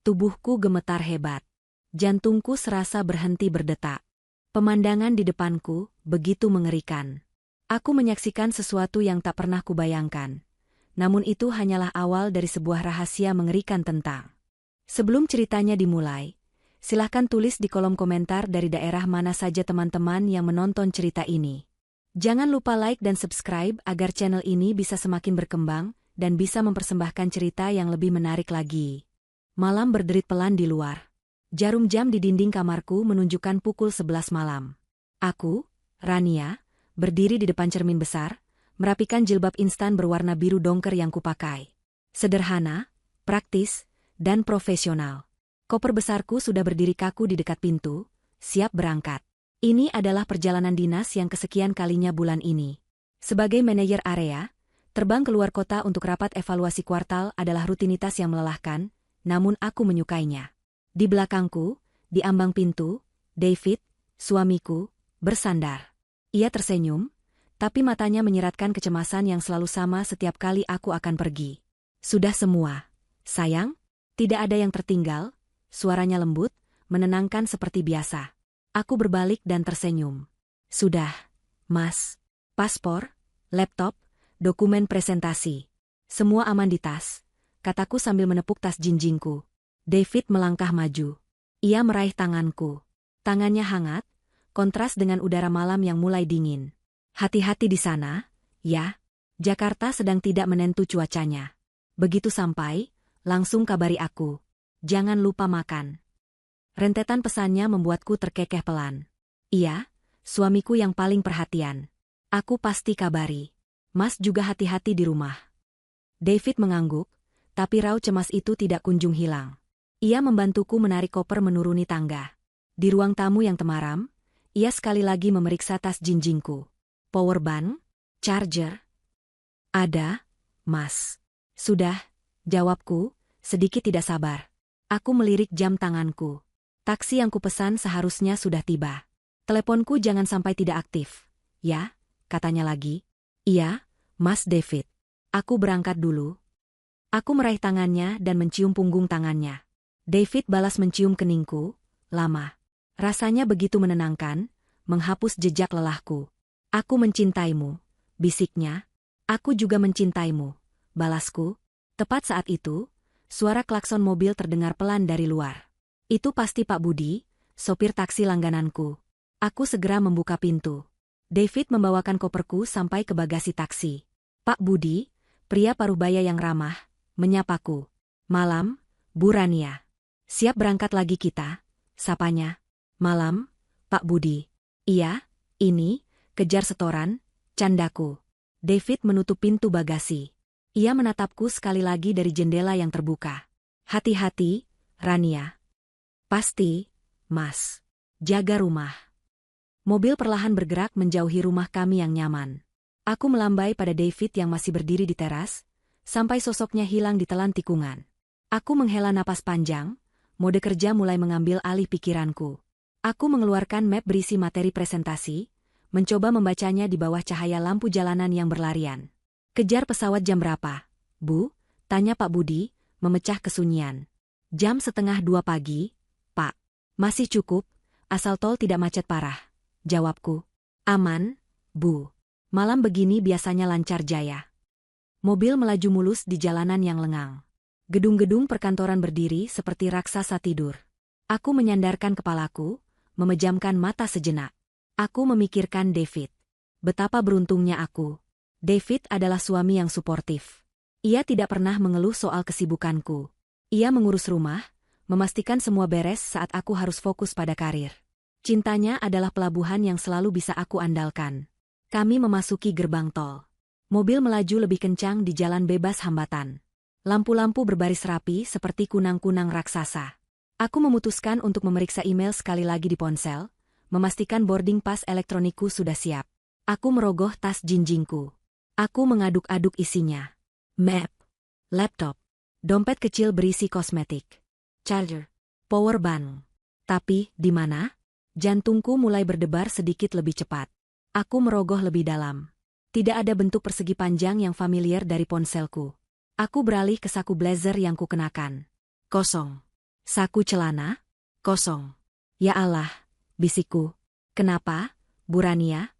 Tubuhku gemetar hebat. Jantungku serasa berhenti berdetak. Pemandangan di depanku begitu mengerikan. Aku menyaksikan sesuatu yang tak pernah kubayangkan. Namun itu hanyalah awal dari sebuah rahasia mengerikan tentang. Sebelum ceritanya dimulai, silahkan tulis di kolom komentar dari daerah mana saja teman-teman yang menonton cerita ini. Jangan lupa like dan subscribe agar channel ini bisa semakin berkembang dan bisa mempersembahkan cerita yang lebih menarik lagi. Malam berderit pelan di luar. Jarum jam di dinding kamarku menunjukkan pukul 11 malam. Aku, Rania, berdiri di depan cermin besar, merapikan jilbab instan berwarna biru dongker yang kupakai. Sederhana, praktis, dan profesional. Koper besarku sudah berdiri kaku di dekat pintu, siap berangkat. Ini adalah perjalanan dinas yang kesekian kalinya bulan ini. Sebagai manajer area, terbang keluar kota untuk rapat evaluasi kuartal adalah rutinitas yang melelahkan, namun aku menyukainya. Di belakangku, di ambang pintu, David, suamiku, bersandar. Ia tersenyum, tapi matanya menyiratkan kecemasan yang selalu sama setiap kali aku akan pergi. Sudah semua, sayang, tidak ada yang tertinggal, suaranya lembut, menenangkan seperti biasa. Aku berbalik dan tersenyum. Sudah, Mas. Paspor, laptop, dokumen presentasi. Semua aman di tas, kataku sambil menepuk tas jinjingku. David melangkah maju. Ia meraih tanganku. Tangannya hangat, kontras dengan udara malam yang mulai dingin. Hati-hati di sana, ya. Jakarta sedang tidak menentu cuacanya. Begitu sampai, langsung kabari aku. Jangan lupa makan. Rentetan pesannya membuatku terkekeh pelan. Iya, suamiku yang paling perhatian. Aku pasti kabari. Mas juga hati-hati di rumah. David mengangguk, tapi raut cemas itu tidak kunjung hilang. Ia membantuku menarik koper menuruni tangga. Di ruang tamu yang temaram, ia sekali lagi memeriksa tas jinjingku. Powerbank? Charger? Ada, Mas. Sudah, jawabku, sedikit tidak sabar. Aku melirik jam tanganku. Taksi yang kupesan seharusnya sudah tiba. Teleponku jangan sampai tidak aktif. Ya, katanya lagi. Iya, Mas David. Aku berangkat dulu. Aku meraih tangannya dan mencium punggung tangannya. David balas mencium keningku, lama. Rasanya begitu menenangkan, menghapus jejak lelahku. Aku mencintaimu, bisiknya. Aku juga mencintaimu, balasku. Tepat saat itu, suara klakson mobil terdengar pelan dari luar. Itu pasti Pak Budi, sopir taksi langgananku. Aku segera membuka pintu. David membawakan koperku sampai ke bagasi taksi. Pak Budi, pria paruh baya yang ramah, menyapaku. Malam, Bu Rania. Siap berangkat lagi kita, sapanya. Malam, Pak Budi. Iya, ini, kejar setoran, candaku. David menutup pintu bagasi. Ia menatapku sekali lagi dari jendela yang terbuka. Hati-hati, Rania. Pasti, Mas. Jaga rumah. Mobil perlahan bergerak menjauhi rumah kami yang nyaman. Aku melambai pada David yang masih berdiri di teras, sampai sosoknya hilang di telan tikungan. Aku menghela napas panjang, mode kerja mulai mengambil alih pikiranku. Aku mengeluarkan map berisi materi presentasi, mencoba membacanya di bawah cahaya lampu jalanan yang berlarian. Kejar pesawat jam berapa, Bu? Tanya Pak Budi, memecah kesunyian. Jam 1:30 pagi, Pak. Masih cukup, asal tol tidak macet parah. Jawabku. Aman, Bu. Malam begini biasanya lancar jaya. Mobil melaju mulus di jalanan yang lengang. Gedung-gedung perkantoran berdiri seperti raksasa tidur. Aku menyandarkan kepalaku, memejamkan mata sejenak. Aku memikirkan David. Betapa beruntungnya aku. David adalah suami yang suportif. Ia tidak pernah mengeluh soal kesibukanku. Ia mengurus rumah, memastikan semua beres saat aku harus fokus pada karir. Cintanya adalah pelabuhan yang selalu bisa aku andalkan. Kami memasuki gerbang tol. Mobil melaju lebih kencang di jalan bebas hambatan. Lampu-lampu berbaris rapi seperti kunang-kunang raksasa. Aku memutuskan untuk memeriksa email sekali lagi di ponsel, memastikan boarding pass elektronikku sudah siap. Aku merogoh tas jinjingku. Aku mengaduk-aduk isinya. Map, laptop, dompet kecil berisi kosmetik, charger, powerbank. Tapi, di mana? Jantungku mulai berdebar sedikit lebih cepat. Aku merogoh lebih dalam. Tidak ada bentuk persegi panjang yang familiar dari ponselku. Aku beralih ke saku blazer yang kukenakan. Kosong. Saku celana? Kosong. Ya Allah, bisikku. Kenapa, Bu Rania?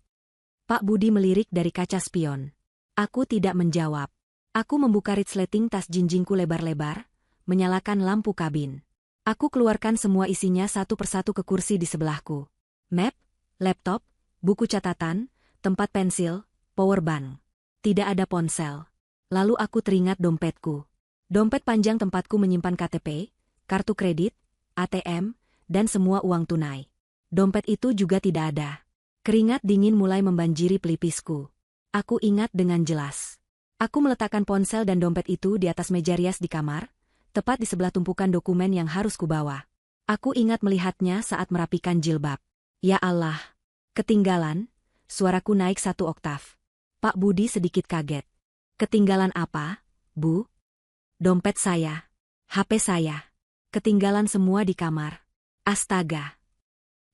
Pak Budi melirik dari kaca spion. Aku tidak menjawab. Aku membuka resleting tas jinjingku lebar-lebar, menyalakan lampu kabin. Aku keluarkan semua isinya satu persatu ke kursi di sebelahku. Map, laptop, buku catatan, tempat pensil, powerbank. Tidak ada ponsel. Lalu aku teringat dompetku. Dompet panjang tempatku menyimpan KTP, kartu kredit, ATM, dan semua uang tunai. Dompet itu juga tidak ada. Keringat dingin mulai membanjiri pelipisku. Aku ingat dengan jelas. Aku meletakkan ponsel dan dompet itu di atas meja rias di kamar, tepat di sebelah tumpukan dokumen yang harus kubawa. Aku ingat melihatnya saat merapikan jilbab. Ya Allah! Ketinggalan, suaraku naik 1 oktav. Pak Budi sedikit kaget. Ketinggalan apa, Bu? Dompet saya. HP saya. Ketinggalan semua di kamar. Astaga!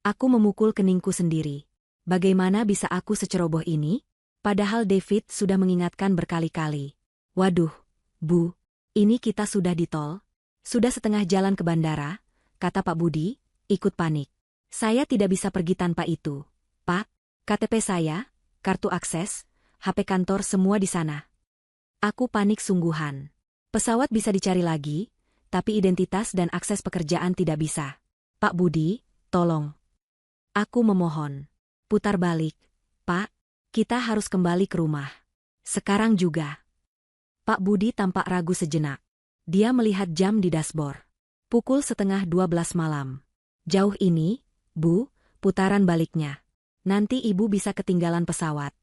Aku memukul keningku sendiri. Bagaimana bisa aku seceroboh ini? Padahal David sudah mengingatkan berkali-kali. Waduh, Bu, ini kita sudah di tol. Sudah setengah jalan ke bandara, kata Pak Budi, ikut panik. Saya tidak bisa pergi tanpa itu. Pak, KTP saya, kartu akses, HP kantor semua di sana. Aku panik sungguhan. Pesawat bisa dicari lagi, tapi identitas dan akses pekerjaan tidak bisa. Pak Budi, tolong. Aku memohon. Putar balik. Pak, kita harus kembali ke rumah. Sekarang juga. Pak Budi tampak ragu sejenak. Dia melihat jam di dashboard. Pukul 11:30 malam. Jauh ini, Bu, putaran baliknya. Nanti Ibu bisa ketinggalan pesawat.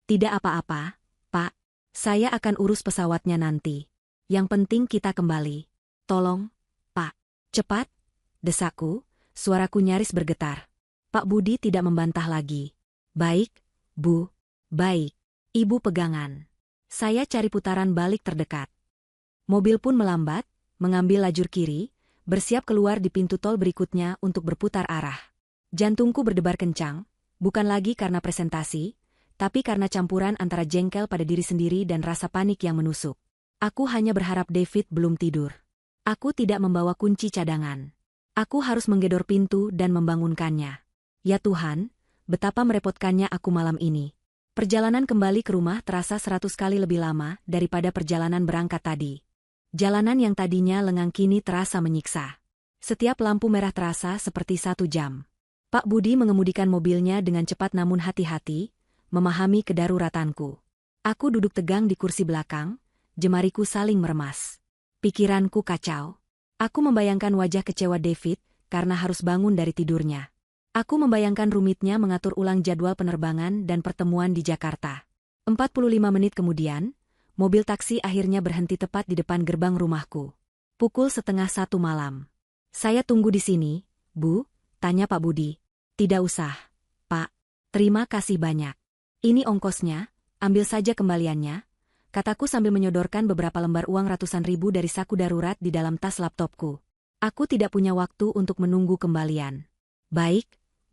Tidak apa-apa, Pak. Saya akan urus pesawatnya nanti. Yang penting kita kembali. Tolong, Pak. Cepat, desakku, suaraku nyaris bergetar. Pak Budi tidak membantah lagi. Baik, Bu. Baik. Ibu pegangan. Saya cari putaran balik terdekat. Mobil pun melambat, mengambil lajur kiri, bersiap keluar di pintu tol berikutnya untuk berputar arah. Jantungku berdebar kencang, bukan lagi karena presentasi, tapi karena campuran antara jengkel pada diri sendiri dan rasa panik yang menusuk. Aku hanya berharap David belum tidur. Aku tidak membawa kunci cadangan. Aku harus menggedor pintu dan membangunkannya. Ya Tuhan, betapa merepotkannya aku malam ini. Perjalanan kembali ke rumah terasa 100 kali lebih lama daripada perjalanan berangkat tadi. Jalanan yang tadinya lengang kini terasa menyiksa. Setiap lampu merah terasa seperti 1 jam. Pak Budi mengemudikan mobilnya dengan cepat namun hati-hati, memahami kedaruratanku. Aku duduk tegang di kursi belakang, jemariku saling meremas. Pikiranku kacau. Aku membayangkan wajah kecewa David karena harus bangun dari tidurnya. Aku membayangkan rumitnya mengatur ulang jadwal penerbangan dan pertemuan di Jakarta. 45 menit kemudian, mobil taksi akhirnya berhenti tepat di depan gerbang rumahku. Pukul 12:30 malam. Saya tunggu di sini, Bu, tanya Pak Budi. Tidak usah, Pak. Terima kasih banyak. Ini ongkosnya, ambil saja kembaliannya, kataku sambil menyodorkan beberapa lembar uang ratusan ribu dari saku darurat di dalam tas laptopku. Aku tidak punya waktu untuk menunggu kembalian. Baik,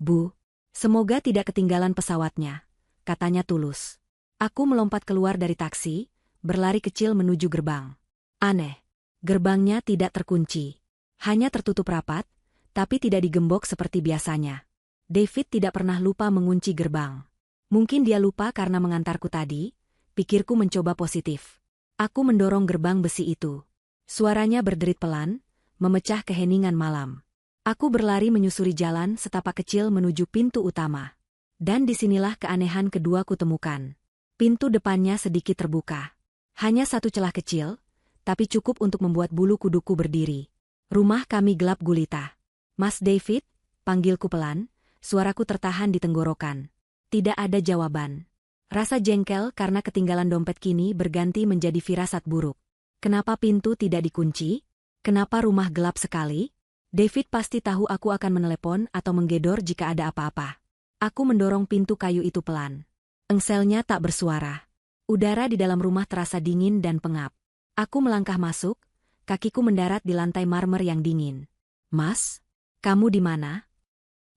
Bu. Semoga tidak ketinggalan pesawatnya, katanya tulus. Aku melompat keluar dari taksi, berlari kecil menuju gerbang. Aneh. Gerbangnya tidak terkunci. Hanya tertutup rapat, tapi tidak digembok seperti biasanya. David tidak pernah lupa mengunci gerbang. Mungkin dia lupa karena mengantarku tadi, pikirku mencoba positif. Aku mendorong gerbang besi itu. Suaranya berderit pelan, memecah keheningan malam. Aku berlari menyusuri jalan setapak kecil menuju pintu utama. Dan disinilah keanehan kedua kutemukan. Pintu depannya sedikit terbuka. Hanya satu celah kecil, tapi cukup untuk membuat bulu kuduku berdiri. Rumah kami gelap gulita. Mas David, panggilku pelan, suaraku tertahan di tenggorokan. Tidak ada jawaban. Rasa jengkel karena ketinggalan dompet kini berganti menjadi firasat buruk. Kenapa pintu tidak dikunci? Kenapa rumah gelap sekali? David pasti tahu aku akan menelepon atau menggedor jika ada apa-apa. Aku mendorong pintu kayu itu pelan. Engselnya tak bersuara. Udara di dalam rumah terasa dingin dan pengap. Aku melangkah masuk, kakiku mendarat di lantai marmer yang dingin. Mas, kamu di mana?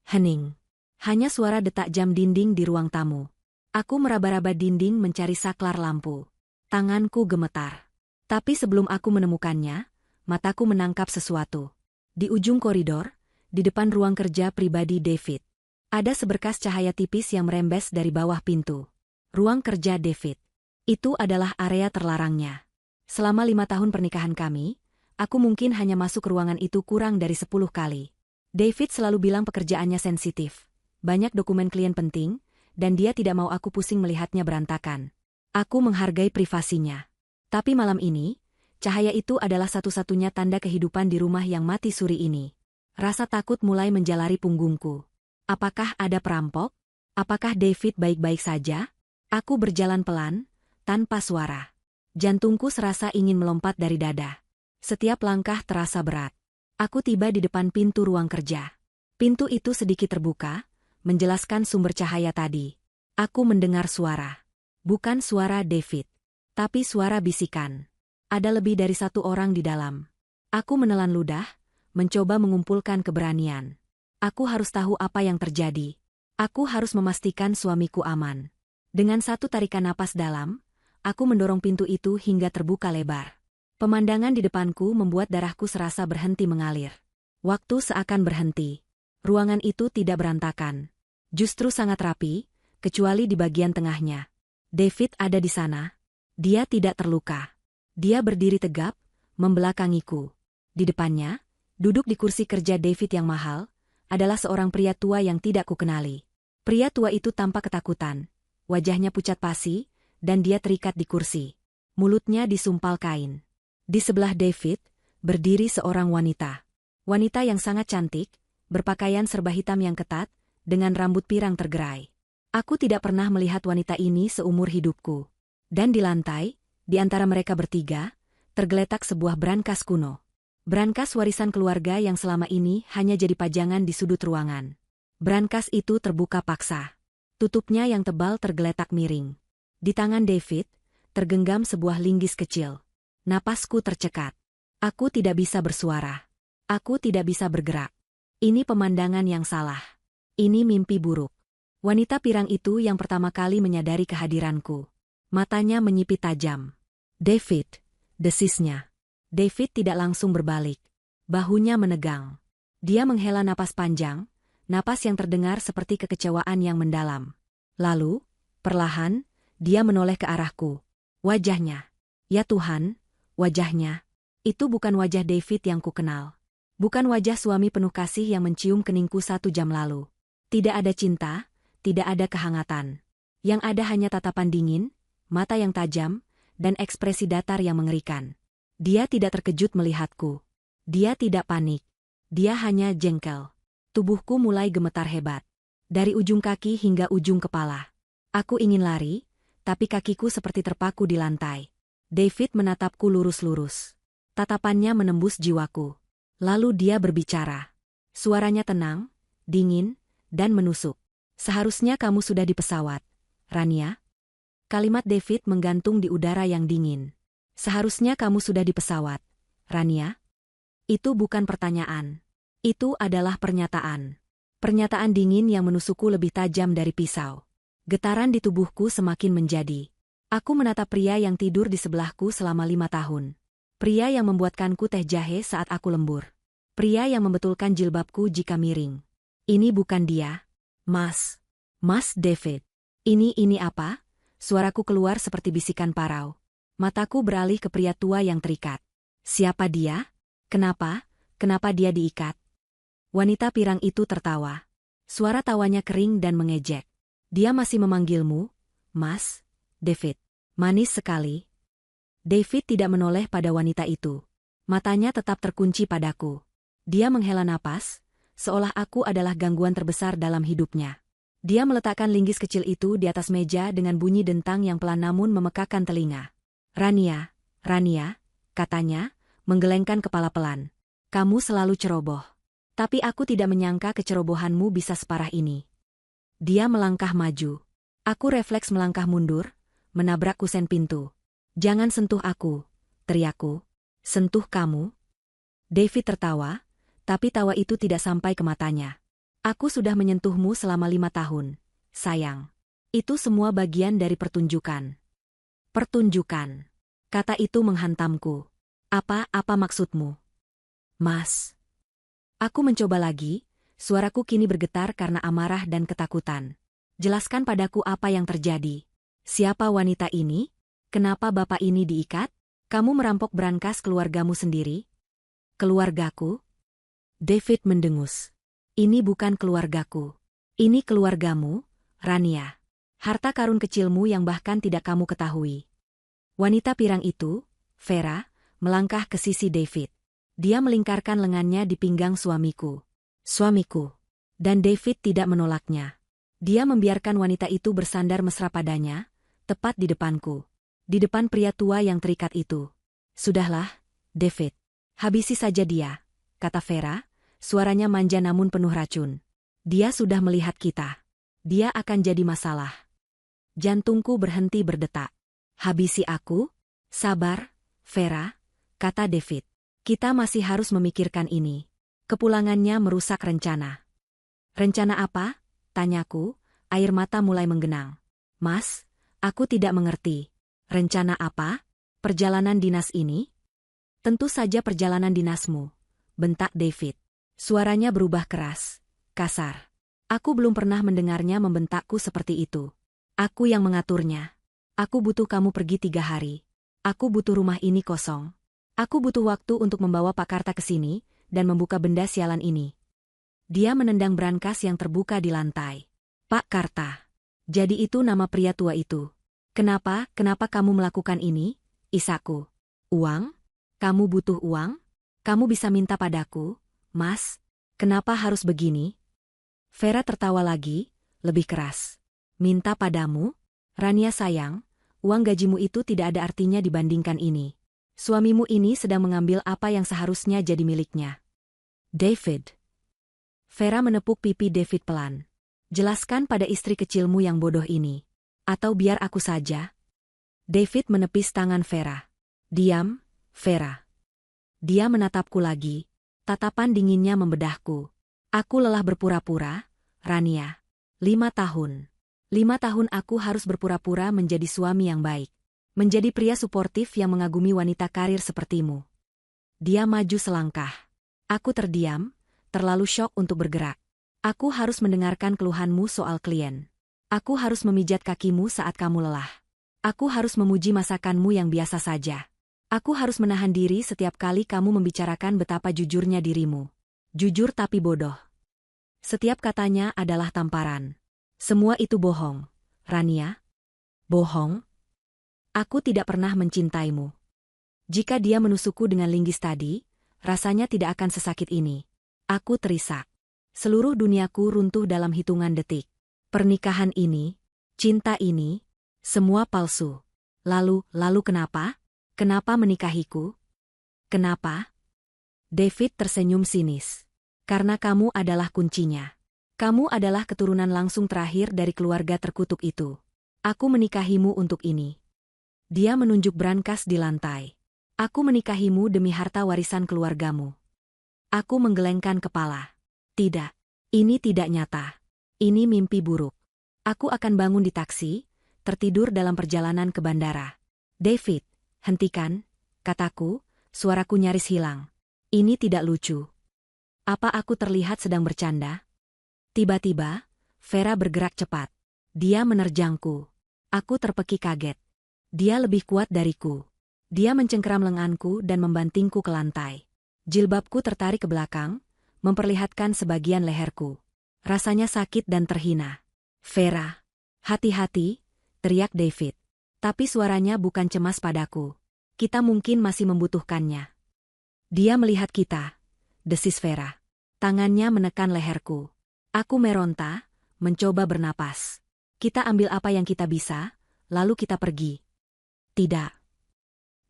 Hening. Hanya suara detak jam dinding di ruang tamu. Aku meraba-raba dinding mencari saklar lampu. Tanganku gemetar. Tapi sebelum aku menemukannya, mataku menangkap sesuatu. Di ujung koridor, di depan ruang kerja pribadi David, ada seberkas cahaya tipis yang merembes dari bawah pintu. Ruang kerja David. Itu adalah area terlarangnya. Selama 5 tahun pernikahan kami, aku mungkin hanya masuk ruangan itu kurang dari 10 kali. David selalu bilang pekerjaannya sensitif. Banyak dokumen klien penting, dan dia tidak mau aku pusing melihatnya berantakan. Aku menghargai privasinya. Tapi malam ini, cahaya itu adalah satu-satunya tanda kehidupan di rumah yang mati suri ini. Rasa takut mulai menjalari punggungku. Apakah ada perampok? Apakah David baik-baik saja? Aku berjalan pelan, tanpa suara. Jantungku serasa ingin melompat dari dada. Setiap langkah terasa berat. Aku tiba di depan pintu ruang kerja. Pintu itu sedikit terbuka, menjelaskan sumber cahaya tadi. Aku mendengar suara. Bukan suara David, tapi suara bisikan. Ada lebih dari satu orang di dalam. Aku menelan ludah, mencoba mengumpulkan keberanian. Aku harus tahu apa yang terjadi. Aku harus memastikan suamiku aman. Dengan satu tarikan napas dalam, aku mendorong pintu itu hingga terbuka lebar. Pemandangan di depanku membuat darahku serasa berhenti mengalir. Waktu seakan berhenti. Ruangan itu tidak berantakan. Justru sangat rapi, kecuali di bagian tengahnya. David ada di sana. Dia tidak terluka. Dia berdiri tegap, membelakangiku. Di depannya, duduk di kursi kerja David yang mahal, adalah seorang pria tua yang tidak kukenali. Pria tua itu tampak ketakutan. Wajahnya pucat pasi, dan dia terikat di kursi. Mulutnya disumpal kain. Di sebelah David, berdiri seorang wanita. Wanita yang sangat cantik, berpakaian serba hitam yang ketat, dengan rambut pirang tergerai. Aku tidak pernah melihat wanita ini seumur hidupku. Dan di lantai, di antara mereka bertiga, tergeletak sebuah brankas kuno. Brankas warisan keluarga yang selama ini hanya jadi pajangan di sudut ruangan. Brankas itu terbuka paksa. Tutupnya yang tebal tergeletak miring. Di tangan David, tergenggam sebuah linggis kecil. Napasku tercekat. Aku tidak bisa bersuara. Aku tidak bisa bergerak. Ini pemandangan yang salah. Ini mimpi buruk. Wanita pirang itu yang pertama kali menyadari kehadiranku. Matanya menyipit tajam. David, desisnya. David tidak langsung berbalik. Bahunya menegang. Dia menghela napas panjang, napas yang terdengar seperti kekecewaan yang mendalam. Lalu, perlahan, dia menoleh ke arahku. Wajahnya. Ya Tuhan, wajahnya. Itu bukan wajah David yang kukenal. Bukan wajah suami penuh kasih yang mencium keningku 1 jam lalu. Tidak ada cinta, tidak ada kehangatan. Yang ada hanya tatapan dingin, mata yang tajam, dan ekspresi datar yang mengerikan. Dia tidak terkejut melihatku. Dia tidak panik. Dia hanya jengkel. Tubuhku mulai gemetar hebat. Dari ujung kaki hingga ujung kepala. Aku ingin lari, tapi kakiku seperti terpaku di lantai. David menatapku lurus-lurus. Tatapannya menembus jiwaku. Lalu dia berbicara. Suaranya tenang, dingin, dan menusuk. Seharusnya kamu sudah di pesawat, Rania. Kalimat David menggantung di udara yang dingin. Seharusnya kamu sudah di pesawat, Rania. Itu bukan pertanyaan. Itu adalah pernyataan. Pernyataan dingin yang menusukku lebih tajam dari pisau. Getaran di tubuhku semakin menjadi. Aku menatap pria yang tidur di sebelahku selama 5 tahun. Pria yang membuatkanku teh jahe saat aku lembur. Pria yang membetulkan jilbabku jika miring. Ini bukan dia. Mas. Mas David. Ini apa? Suaraku keluar seperti bisikan parau. Mataku beralih ke pria tua yang terikat. Siapa dia? Kenapa? Kenapa dia diikat? Wanita pirang itu tertawa. Suara tawanya kering dan mengejek. Dia masih memanggilmu, Mas David. Manis sekali. David tidak menoleh pada wanita itu. Matanya tetap terkunci padaku. Dia menghela napas, seolah aku adalah gangguan terbesar dalam hidupnya. Dia meletakkan linggis kecil itu di atas meja dengan bunyi dentang yang pelan namun memekakan telinga. Rania, katanya, menggelengkan kepala pelan. Kamu selalu ceroboh. Tapi aku tidak menyangka kecerobohanmu bisa separah ini. Dia melangkah maju. Aku refleks melangkah mundur, menabrak kusen pintu. Jangan sentuh aku, teriakku. Sentuh kamu? David tertawa, tapi tawa itu tidak sampai ke matanya. Aku sudah menyentuhmu selama 5 tahun, sayang. Itu semua bagian dari pertunjukan. Pertunjukan. Kata itu menghantamku. Apa maksudmu? Mas. Aku mencoba lagi, suaraku kini bergetar karena amarah dan ketakutan. Jelaskan padaku apa yang terjadi. Siapa wanita ini? Kenapa bapak ini diikat? Kamu merampok brankas keluargamu sendiri? Keluargaku? David mendengus. Ini bukan keluargaku. Ini keluargamu, Rania. Harta karun kecilmu yang bahkan tidak kamu ketahui. Wanita pirang itu, Vera, melangkah ke sisi David. Dia melingkarkan lengannya di pinggang suamiku. Suamiku. Dan David tidak menolaknya. Dia membiarkan wanita itu bersandar mesra padanya, tepat di depanku. Di depan pria tua yang terikat itu. Sudahlah, David. Habisi saja dia, kata Vera, suaranya manja namun penuh racun. Dia sudah melihat kita. Dia akan jadi masalah. Jantungku berhenti berdetak. Habisi aku? Sabar, Vera, kata David. Kita masih harus memikirkan ini. Kepulangannya merusak rencana. Rencana apa? Tanyaku, air mata mulai menggenang. Mas, aku tidak mengerti. Rencana apa? Perjalanan dinas ini? Tentu saja perjalanan dinasmu, bentak David. Suaranya berubah keras, kasar. Aku belum pernah mendengarnya membentakku seperti itu. Aku yang mengaturnya. Aku butuh kamu pergi 3 hari. Aku butuh rumah ini kosong. Aku butuh waktu untuk membawa Pak Karta ke sini dan membuka benda sialan ini. Dia menendang brankas yang terbuka di lantai. Pak Karta. Jadi itu nama pria tua itu. Kenapa kamu melakukan ini, Isaku? Uang? Kamu butuh uang? Kamu bisa minta padaku, Mas? Kenapa harus begini? Vera tertawa lagi, lebih keras. Minta padamu? Rania sayang, uang gajimu itu tidak ada artinya dibandingkan ini. Suamimu ini sedang mengambil apa yang seharusnya jadi miliknya. David. Vera menepuk pipi David pelan. Jelaskan pada istri kecilmu yang bodoh ini. Atau biar aku saja. David menepis tangan Vera. Diam, Vera. Dia menatapku lagi. Tatapan dinginnya membedahku. Aku lelah berpura-pura, Rania. 5 tahun. 5 tahun aku harus berpura-pura menjadi suami yang baik. Menjadi pria suportif yang mengagumi wanita karir sepertimu. Dia maju selangkah. Aku terdiam, terlalu syok untuk bergerak. Aku harus mendengarkan keluhanmu soal klien. Aku harus memijat kakimu saat kamu lelah. Aku harus memuji masakanmu yang biasa saja. Aku harus menahan diri setiap kali kamu membicarakan betapa jujurnya dirimu. Jujur tapi bodoh. Setiap katanya adalah tamparan. Semua itu bohong, Rania. Bohong? Aku tidak pernah mencintaimu. Jika dia menusukku dengan linggis tadi, rasanya tidak akan sesakit ini. Aku terisak. Seluruh duniaku runtuh dalam hitungan detik. Pernikahan ini, cinta ini, semua palsu. Lalu kenapa? Kenapa menikahiku? Kenapa? David tersenyum sinis. Karena kamu adalah kuncinya. Kamu adalah keturunan langsung terakhir dari keluarga terkutuk itu. Aku menikahimu untuk ini. Dia menunjuk brankas di lantai. Aku menikahimu demi harta warisan keluargamu. Aku menggelengkan kepala. Tidak. Ini tidak nyata. Ini mimpi buruk. Aku akan bangun di taksi, tertidur dalam perjalanan ke bandara. David. Hentikan, kataku, suaraku nyaris hilang. Ini tidak lucu. Apa aku terlihat sedang bercanda? Tiba-tiba, Vera bergerak cepat. Dia menerjangku. Aku terpekik kaget. Dia lebih kuat dariku. Dia mencengkeram lenganku dan membantingku ke lantai. Jilbabku tertarik ke belakang, memperlihatkan sebagian leherku. Rasanya sakit dan terhina. Vera, hati-hati, teriak David. Tapi suaranya bukan cemas padaku. Kita mungkin masih membutuhkannya. Dia melihat kita, desis Vera. Tangannya menekan leherku. Aku meronta, mencoba bernapas. Kita ambil apa yang kita bisa, lalu kita pergi. Tidak.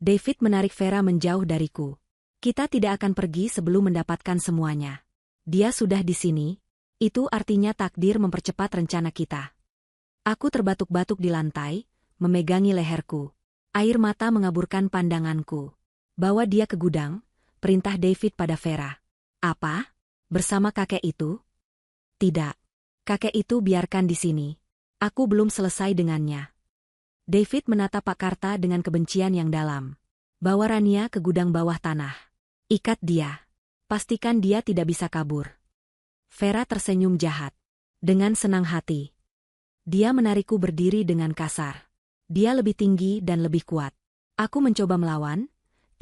David menarik Vera menjauh dariku. Kita tidak akan pergi sebelum mendapatkan semuanya. Dia sudah di sini, itu artinya takdir mempercepat rencana kita. Aku terbatuk-batuk di lantai, memegangi leherku. Air mata mengaburkan pandanganku. Bawa dia ke gudang, perintah David pada Vera. Apa? Bersama kakek itu? Tidak. Kakek itu biarkan di sini. Aku belum selesai dengannya. David menatap Pak Karta dengan kebencian yang dalam. Bawa Rania ke gudang bawah tanah. Ikat dia. Pastikan dia tidak bisa kabur. Vera tersenyum jahat. Dengan senang hati. Dia menarikku berdiri dengan kasar. Dia lebih tinggi dan lebih kuat. Aku mencoba melawan,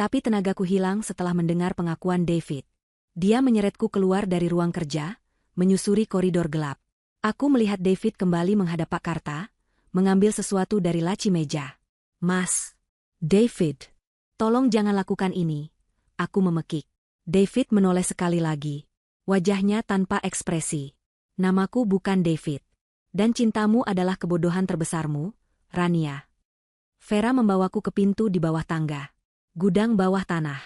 tapi tenagaku hilang setelah mendengar pengakuan David. Dia menyeretku keluar dari ruang kerja, menyusuri koridor gelap. Aku melihat David kembali menghadap Pak Karta, mengambil sesuatu dari laci meja. Mas. David. Tolong jangan lakukan ini. Aku memekik. David menoleh sekali lagi. Wajahnya tanpa ekspresi. Namaku bukan David. Dan cintamu adalah kebodohan terbesarmu, Rania. Vera membawaku ke pintu di bawah tangga. Gudang bawah tanah.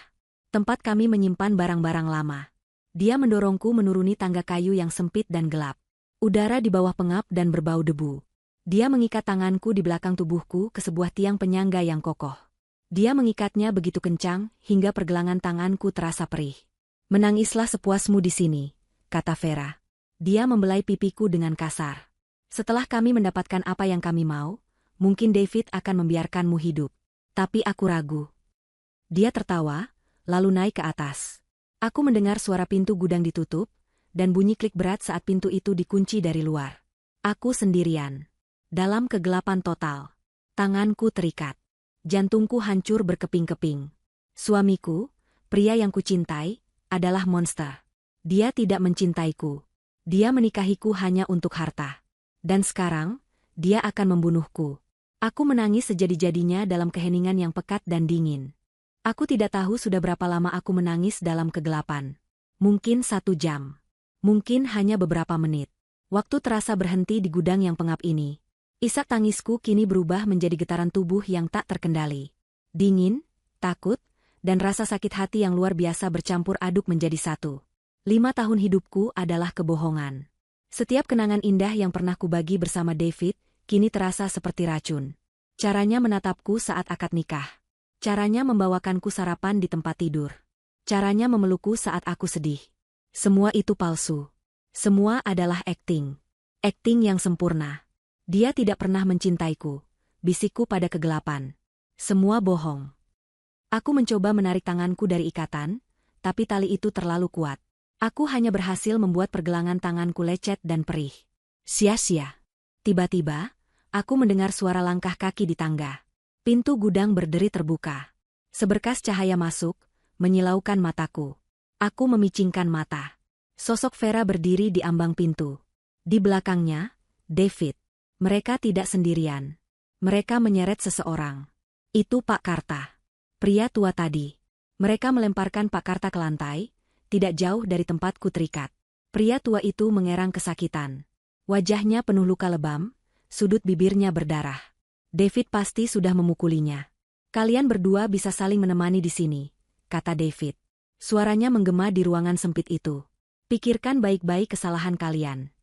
Tempat kami menyimpan barang-barang lama. Dia mendorongku menuruni tangga kayu yang sempit dan gelap. Udara di bawah pengap dan berbau debu. Dia mengikat tanganku di belakang tubuhku ke sebuah tiang penyangga yang kokoh. Dia mengikatnya begitu kencang hingga pergelangan tanganku terasa perih. Menangislah sepuasmu di sini, kata Vera. Dia membelai pipiku dengan kasar. Setelah kami mendapatkan apa yang kami mau, mungkin David akan membiarkanmu hidup. Tapi aku ragu. Dia tertawa, lalu naik ke atas. Aku mendengar suara pintu gudang ditutup, dan bunyi klik berat saat pintu itu dikunci dari luar. Aku sendirian. Dalam kegelapan total. Tanganku terikat. Jantungku hancur berkeping-keping. Suamiku, pria yang kucintai, adalah monster. Dia tidak mencintaiku. Dia menikahiku hanya untuk harta. Dan sekarang, dia akan membunuhku. Aku menangis sejadi-jadinya dalam keheningan yang pekat dan dingin. Aku tidak tahu sudah berapa lama aku menangis dalam kegelapan. Mungkin 1 jam. Mungkin hanya beberapa menit. Waktu terasa berhenti di gudang yang pengap ini. Isak tangisku kini berubah menjadi getaran tubuh yang tak terkendali. Dingin, takut, dan rasa sakit hati yang luar biasa bercampur aduk menjadi satu. 5 tahun hidupku adalah kebohongan. Setiap kenangan indah yang pernah kubagi bersama David, kini terasa seperti racun. Caranya menatapku saat akad nikah. Caranya membawakanku sarapan di tempat tidur. Caranya memelukku saat aku sedih. Semua itu palsu. Semua adalah akting. Akting yang sempurna. Dia tidak pernah mencintaiku. Bisikku pada kegelapan. Semua bohong. Aku mencoba menarik tanganku dari ikatan, tapi tali itu terlalu kuat. Aku hanya berhasil membuat pergelangan tanganku lecet dan perih. Sia-sia. Tiba-tiba, aku mendengar suara langkah kaki di tangga. Pintu gudang berderi terbuka. Seberkas cahaya masuk, menyilaukan mataku. Aku memicingkan mata. Sosok Vera berdiri di ambang pintu. Di belakangnya, David. Mereka tidak sendirian. Mereka menyeret seseorang. Itu Pak Karta. Pria tua tadi. Mereka melemparkan Pak Karta ke lantai, tidak jauh dari tempatku terikat. Pria tua itu mengerang kesakitan. Wajahnya penuh luka lebam, sudut bibirnya berdarah. David pasti sudah memukulinya. Kalian berdua bisa saling menemani di sini, kata David. Suaranya menggema di ruangan sempit itu. Pikirkan baik-baik kesalahan kalian.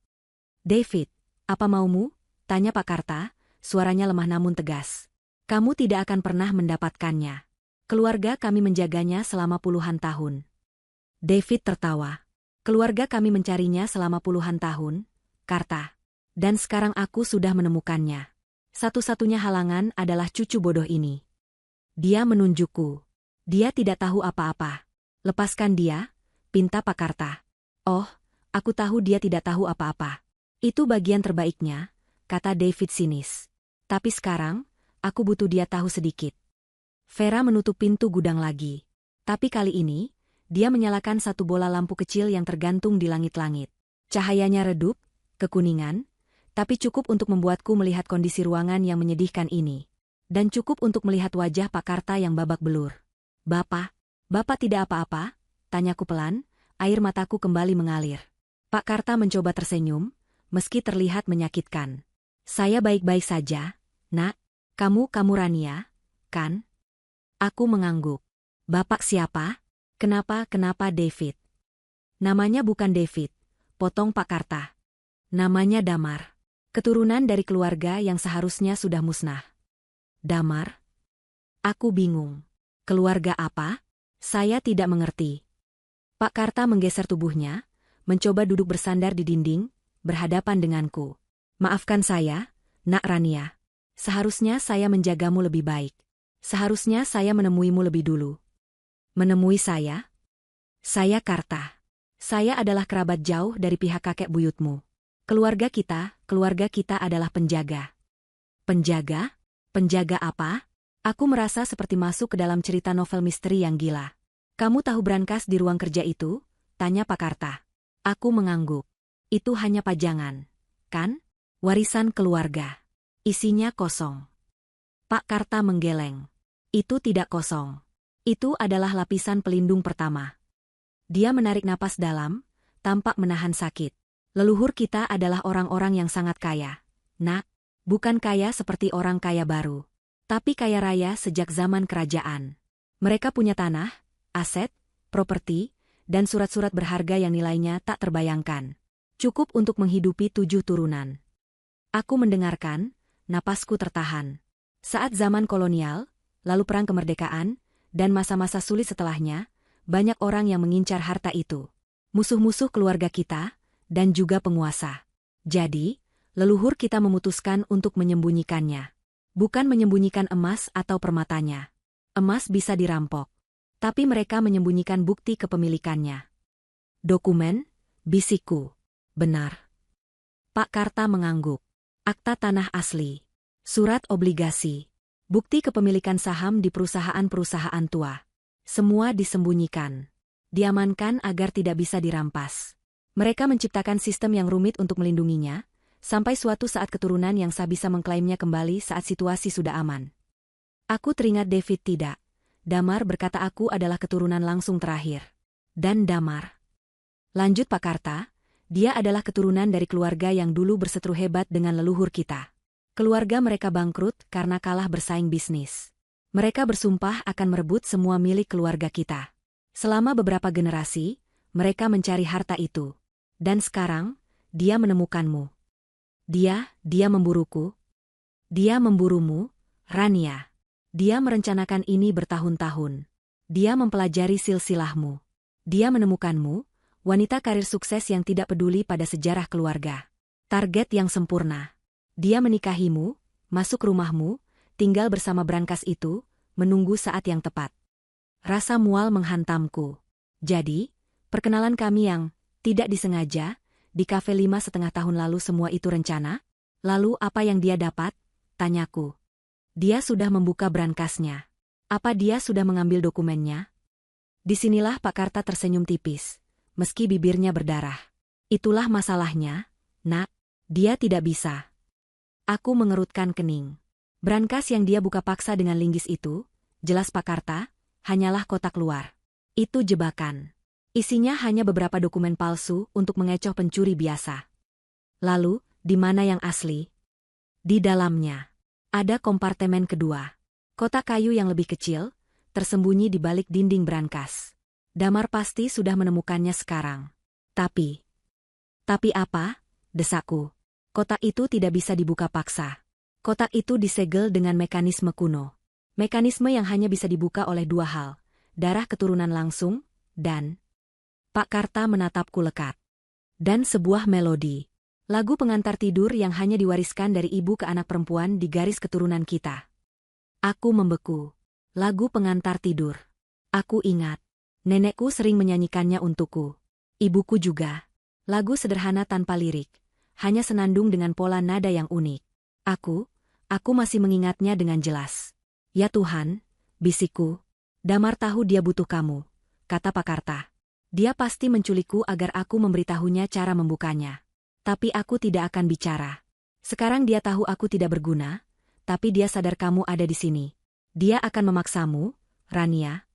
David, apa maumu? Tanya Pak Karta, suaranya lemah namun tegas. Kamu tidak akan pernah mendapatkannya. Keluarga kami menjaganya selama puluhan tahun. David tertawa. Keluarga kami mencarinya selama puluhan tahun, Karta. Dan sekarang aku sudah menemukannya. Satu-satunya halangan adalah cucu bodoh ini. Dia menunjukku. Dia tidak tahu apa-apa. Lepaskan dia, pinta Pak Karta. Oh, aku tahu dia tidak tahu apa-apa. Itu bagian terbaiknya, kata David sinis. Tapi sekarang, aku butuh dia tahu sedikit. Vera menutup pintu gudang lagi. Tapi kali ini, dia menyalakan satu bola lampu kecil yang tergantung di langit-langit. Cahayanya redup, kekuningan, tapi cukup untuk membuatku melihat kondisi ruangan yang menyedihkan ini. Dan cukup untuk melihat wajah Pak Karta yang babak belur. Bapak tidak apa-apa? Tanyaku pelan, air mataku kembali mengalir. Pak Karta mencoba tersenyum, meski terlihat menyakitkan. Saya baik-baik saja, Nak. Kamu Rania, kan? Aku mengangguk. Bapak siapa? Kenapa David? Namanya bukan David, potong Pak Karta. Namanya Damar. Keturunan dari keluarga yang seharusnya sudah musnah. Damar? Aku bingung. Keluarga apa? Saya tidak mengerti. Pak Karta menggeser tubuhnya, mencoba duduk bersandar di dinding, berhadapan denganku. Maafkan saya, Nak Rania. Seharusnya saya menjagamu lebih baik. Seharusnya saya menemuimu lebih dulu. Menemui saya? Saya Karta. Saya adalah kerabat jauh dari pihak kakek buyutmu. Keluarga kita adalah penjaga. Penjaga? Penjaga apa? Aku merasa seperti masuk ke dalam cerita novel misteri yang gila. Kamu tahu brankas di ruang kerja itu? Tanya Pak Karta. Aku mengangguk. Itu hanya pajangan, kan? Warisan keluarga. Isinya kosong. Pak Karta menggeleng. Itu tidak kosong. Itu adalah lapisan pelindung pertama. Dia menarik napas dalam, tampak menahan sakit. Leluhur kita adalah orang-orang yang sangat kaya. Nak, bukan kaya seperti orang kaya baru, tapi kaya raya sejak zaman kerajaan. Mereka punya tanah, aset, properti, dan surat-surat berharga yang nilainya tak terbayangkan. Cukup untuk menghidupi 7 turunan. Aku mendengarkan, napasku tertahan. Saat zaman kolonial, lalu perang kemerdekaan, dan masa-masa sulit setelahnya, banyak orang yang mengincar harta itu. Musuh-musuh keluarga kita, dan juga penguasa. Jadi, leluhur kita memutuskan untuk menyembunyikannya. Bukan menyembunyikan emas atau permatanya. Emas bisa dirampok. Tapi mereka menyembunyikan bukti kepemilikannya. Dokumen, bisikku. Benar. Pak Karta mengangguk. Akta tanah asli. Surat obligasi. Bukti kepemilikan saham di perusahaan-perusahaan tua. Semua disembunyikan. Diamankan agar tidak bisa dirampas. Mereka menciptakan sistem yang rumit untuk melindunginya, sampai suatu saat keturunan yang sah bisa mengklaimnya kembali saat situasi sudah aman. Aku teringat David tidak. Damar berkata aku adalah keturunan langsung terakhir. Dan Damar. Lanjut Pak Karta, dia adalah keturunan dari keluarga yang dulu berseteru hebat dengan leluhur kita. Keluarga mereka bangkrut karena kalah bersaing bisnis. Mereka bersumpah akan merebut semua milik keluarga kita. Selama beberapa generasi, mereka mencari harta itu. Dan sekarang, dia menemukanmu. Dia memburuku. Dia memburumu, Rania. Dia merencanakan ini bertahun-tahun. Dia mempelajari silsilahmu. Dia menemukanmu, wanita karir sukses yang tidak peduli pada sejarah keluarga. Target yang sempurna. Dia menikahimu, masuk rumahmu, tinggal bersama brankas itu, menunggu saat yang tepat. Rasa mual menghantamku. Jadi, perkenalan kami yang tidak disengaja, di kafe 5,5 tahun lalu semua itu rencana? Lalu apa yang dia dapat? Tanyaku. Dia sudah membuka brankasnya. Apa dia sudah mengambil dokumennya? Disinilah Pak Karta tersenyum tipis, meski bibirnya berdarah. Itulah masalahnya, nak. Dia tidak bisa. Aku mengerutkan kening. Brankas yang dia buka paksa dengan linggis itu, jelas Pak Karta, hanyalah kotak luar. Itu jebakan. Isinya hanya beberapa dokumen palsu untuk mengecoh pencuri biasa. Lalu, di mana yang asli? Di dalamnya. Ada kompartemen kedua. Kotak kayu yang lebih kecil, tersembunyi di balik dinding brankas. Damar pasti sudah menemukannya sekarang. Tapi apa? Desakku. Kotak itu tidak bisa dibuka paksa. Kotak itu disegel dengan mekanisme kuno. Mekanisme yang hanya bisa dibuka oleh 2 hal. Darah keturunan langsung, dan... Pak Karta menatapku lekat. Dan sebuah melodi. Lagu pengantar tidur yang hanya diwariskan dari ibu ke anak perempuan di garis keturunan kita. Aku membeku. Lagu pengantar tidur. Aku ingat. Nenekku sering menyanyikannya untukku. Ibuku juga. Lagu sederhana tanpa lirik. Hanya senandung dengan pola nada yang unik. Aku masih mengingatnya dengan jelas. Ya Tuhan, bisikku. Damar tahu dia butuh kamu, kata Pak Karta. Dia pasti menculikku agar aku memberitahunya cara membukanya. Tapi aku tidak akan bicara. Sekarang dia tahu aku tidak berguna, tapi dia sadar kamu ada di sini. Dia akan memaksamu, Rania.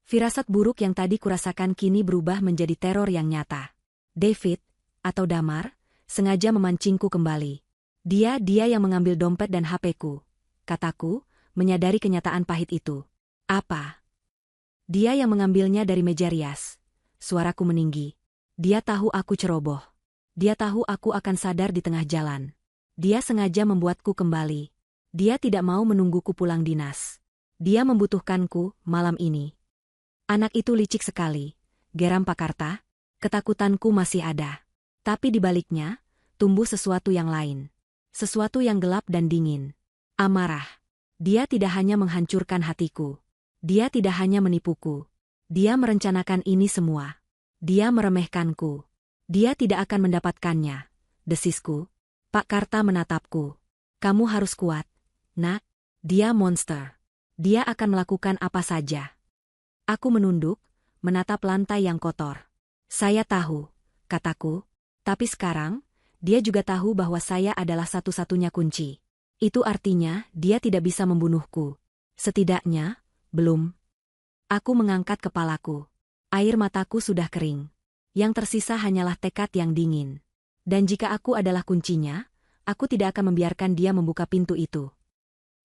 Firasat buruk yang tadi kurasakan kini berubah menjadi teror yang nyata. David, atau Damar, sengaja memancingku kembali. Dia yang mengambil dompet dan HP-ku, kataku, menyadari kenyataan pahit itu. Apa? Dia yang mengambilnya dari meja rias. Suaraku meninggi. Dia tahu aku ceroboh. Dia tahu aku akan sadar di tengah jalan. Dia sengaja membuatku kembali. Dia tidak mau menungguku pulang dinas. Dia membutuhkanku malam ini. Anak itu licik sekali, geram Pak Karta. Ketakutanku masih ada. Tapi di baliknya, tumbuh sesuatu yang lain. Sesuatu yang gelap dan dingin. Amarah. Dia tidak hanya menghancurkan hatiku. Dia tidak hanya menipuku. Dia merencanakan ini semua. Dia meremehkanku. Dia tidak akan mendapatkannya. Desisku. Pak Karta menatapku. Kamu harus kuat, nak. Dia monster. Dia akan melakukan apa saja. Aku menunduk, menatap lantai yang kotor. Saya tahu, kataku. Tapi sekarang, dia juga tahu bahwa saya adalah satu-satunya kunci. Itu artinya dia tidak bisa membunuhku. Setidaknya, belum. Aku mengangkat kepalaku. Air mataku sudah kering. Yang tersisa hanyalah tekad yang dingin. Dan jika aku adalah kuncinya, aku tidak akan membiarkan dia membuka pintu itu.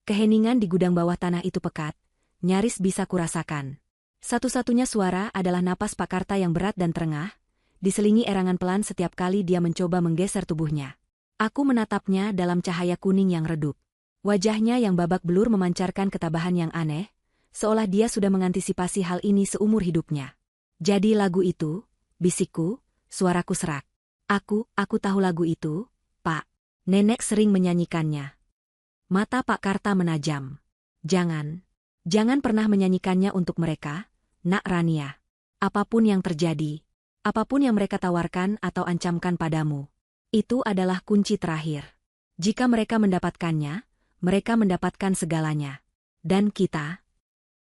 Keheningan di gudang bawah tanah itu pekat, nyaris bisa kurasakan. Satu-satunya suara adalah napas Pak Karta yang berat dan terengah, diselingi erangan pelan setiap kali dia mencoba menggeser tubuhnya. Aku menatapnya dalam cahaya kuning yang redup. Wajahnya yang babak belur memancarkan ketabahan yang aneh, seolah dia sudah mengantisipasi hal ini seumur hidupnya. Jadi lagu itu, bisikku, suaraku serak. Aku tahu lagu itu, Pak. Nenek sering menyanyikannya. Mata Pak Karta menajam. Jangan pernah menyanyikannya untuk mereka, Nak Rania. Apapun yang terjadi, apapun yang mereka tawarkan atau ancamkan padamu, itu adalah kunci terakhir. Jika mereka mendapatkannya, mereka mendapatkan segalanya. Dan kita?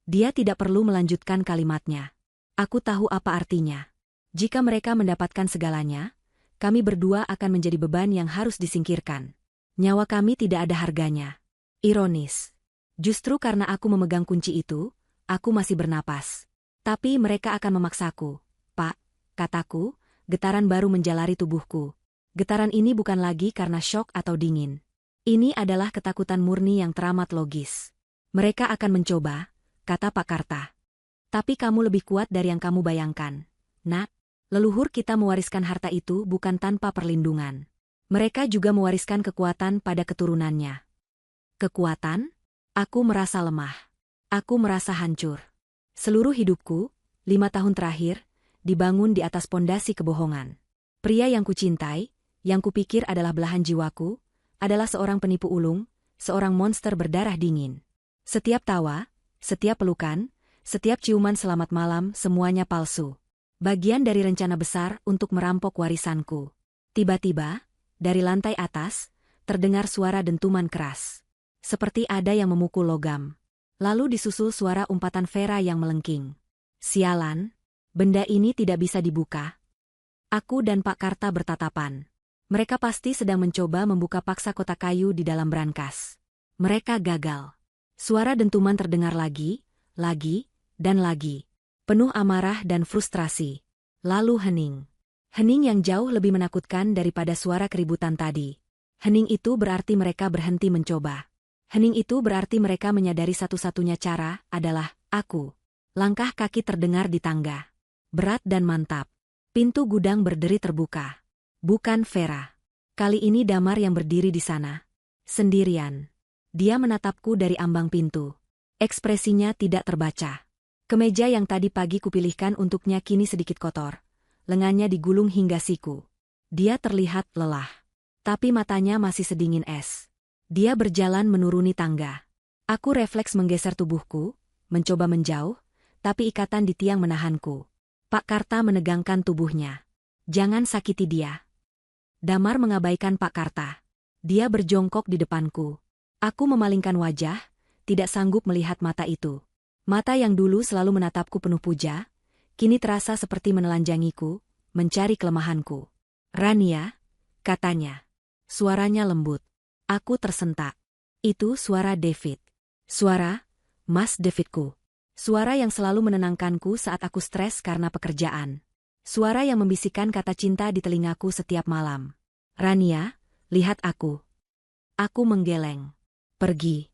Dia tidak perlu melanjutkan kalimatnya. Aku tahu apa artinya. Jika mereka mendapatkan segalanya, kami berdua akan menjadi beban yang harus disingkirkan. Nyawa kami tidak ada harganya. Ironis. Justru karena aku memegang kunci itu, aku masih bernapas. Tapi mereka akan memaksaku. Pak, kataku, getaran baru menjalari tubuhku. Getaran ini bukan lagi karena syok atau dingin. Ini adalah ketakutan murni yang teramat logis. Mereka akan mencoba, kata Pak Karta. Tapi kamu lebih kuat dari yang kamu bayangkan. Nak, leluhur kita mewariskan harta itu bukan tanpa perlindungan. Mereka juga mewariskan kekuatan pada keturunannya. Kekuatan? Aku merasa lemah. Aku merasa hancur. Seluruh hidupku, 5 tahun terakhir, dibangun di atas pondasi kebohongan. Pria yang kucintai, yang kupikir adalah belahan jiwaku, adalah seorang penipu ulung, seorang monster berdarah dingin. Setiap tawa, setiap pelukan, setiap ciuman selamat malam semuanya palsu. Bagian dari rencana besar untuk merampok warisanku. Tiba-tiba, dari lantai atas, terdengar suara dentuman keras. Seperti ada yang memukul logam. Lalu disusul suara umpatan Vera yang melengking. Sialan, benda ini tidak bisa dibuka. Aku dan Pak Karta bertatapan. Mereka pasti sedang mencoba membuka paksa kotak kayu di dalam brankas. Mereka gagal. Suara dentuman terdengar lagi, dan lagi. Penuh amarah dan frustrasi. Lalu hening. Hening yang jauh lebih menakutkan daripada suara keributan tadi. Hening itu berarti mereka berhenti mencoba. Hening itu berarti mereka menyadari satu-satunya cara adalah aku. Langkah kaki terdengar di tangga. Berat dan mantap. Pintu gudang berderi terbuka. Bukan Vera. Kali ini Damar yang berdiri di sana. Sendirian. Dia menatapku dari ambang pintu. Ekspresinya tidak terbaca. Kemeja yang tadi pagi kupilihkan untuknya kini sedikit kotor. Lengannya digulung hingga siku. Dia terlihat lelah. Tapi matanya masih sedingin es. Dia berjalan menuruni tangga. Aku refleks menggeser tubuhku, mencoba menjauh, tapi ikatan di tiang menahanku. Pak Karta menegangkan tubuhnya. Jangan sakiti dia. Damar mengabaikan Pak Karta. Dia berjongkok di depanku. Aku memalingkan wajah, tidak sanggup melihat mata itu. Mata yang dulu selalu menatapku penuh puja, kini terasa seperti menelanjangiku, mencari kelemahanku. Rania, katanya. Suaranya lembut. Aku tersentak. Itu suara David. Suara Mas Davidku. Suara yang selalu menenangkanku saat aku stres karena pekerjaan. Suara yang membisikkan kata cinta di telingaku setiap malam. Rania, lihat aku. Aku menggeleng. Pergi.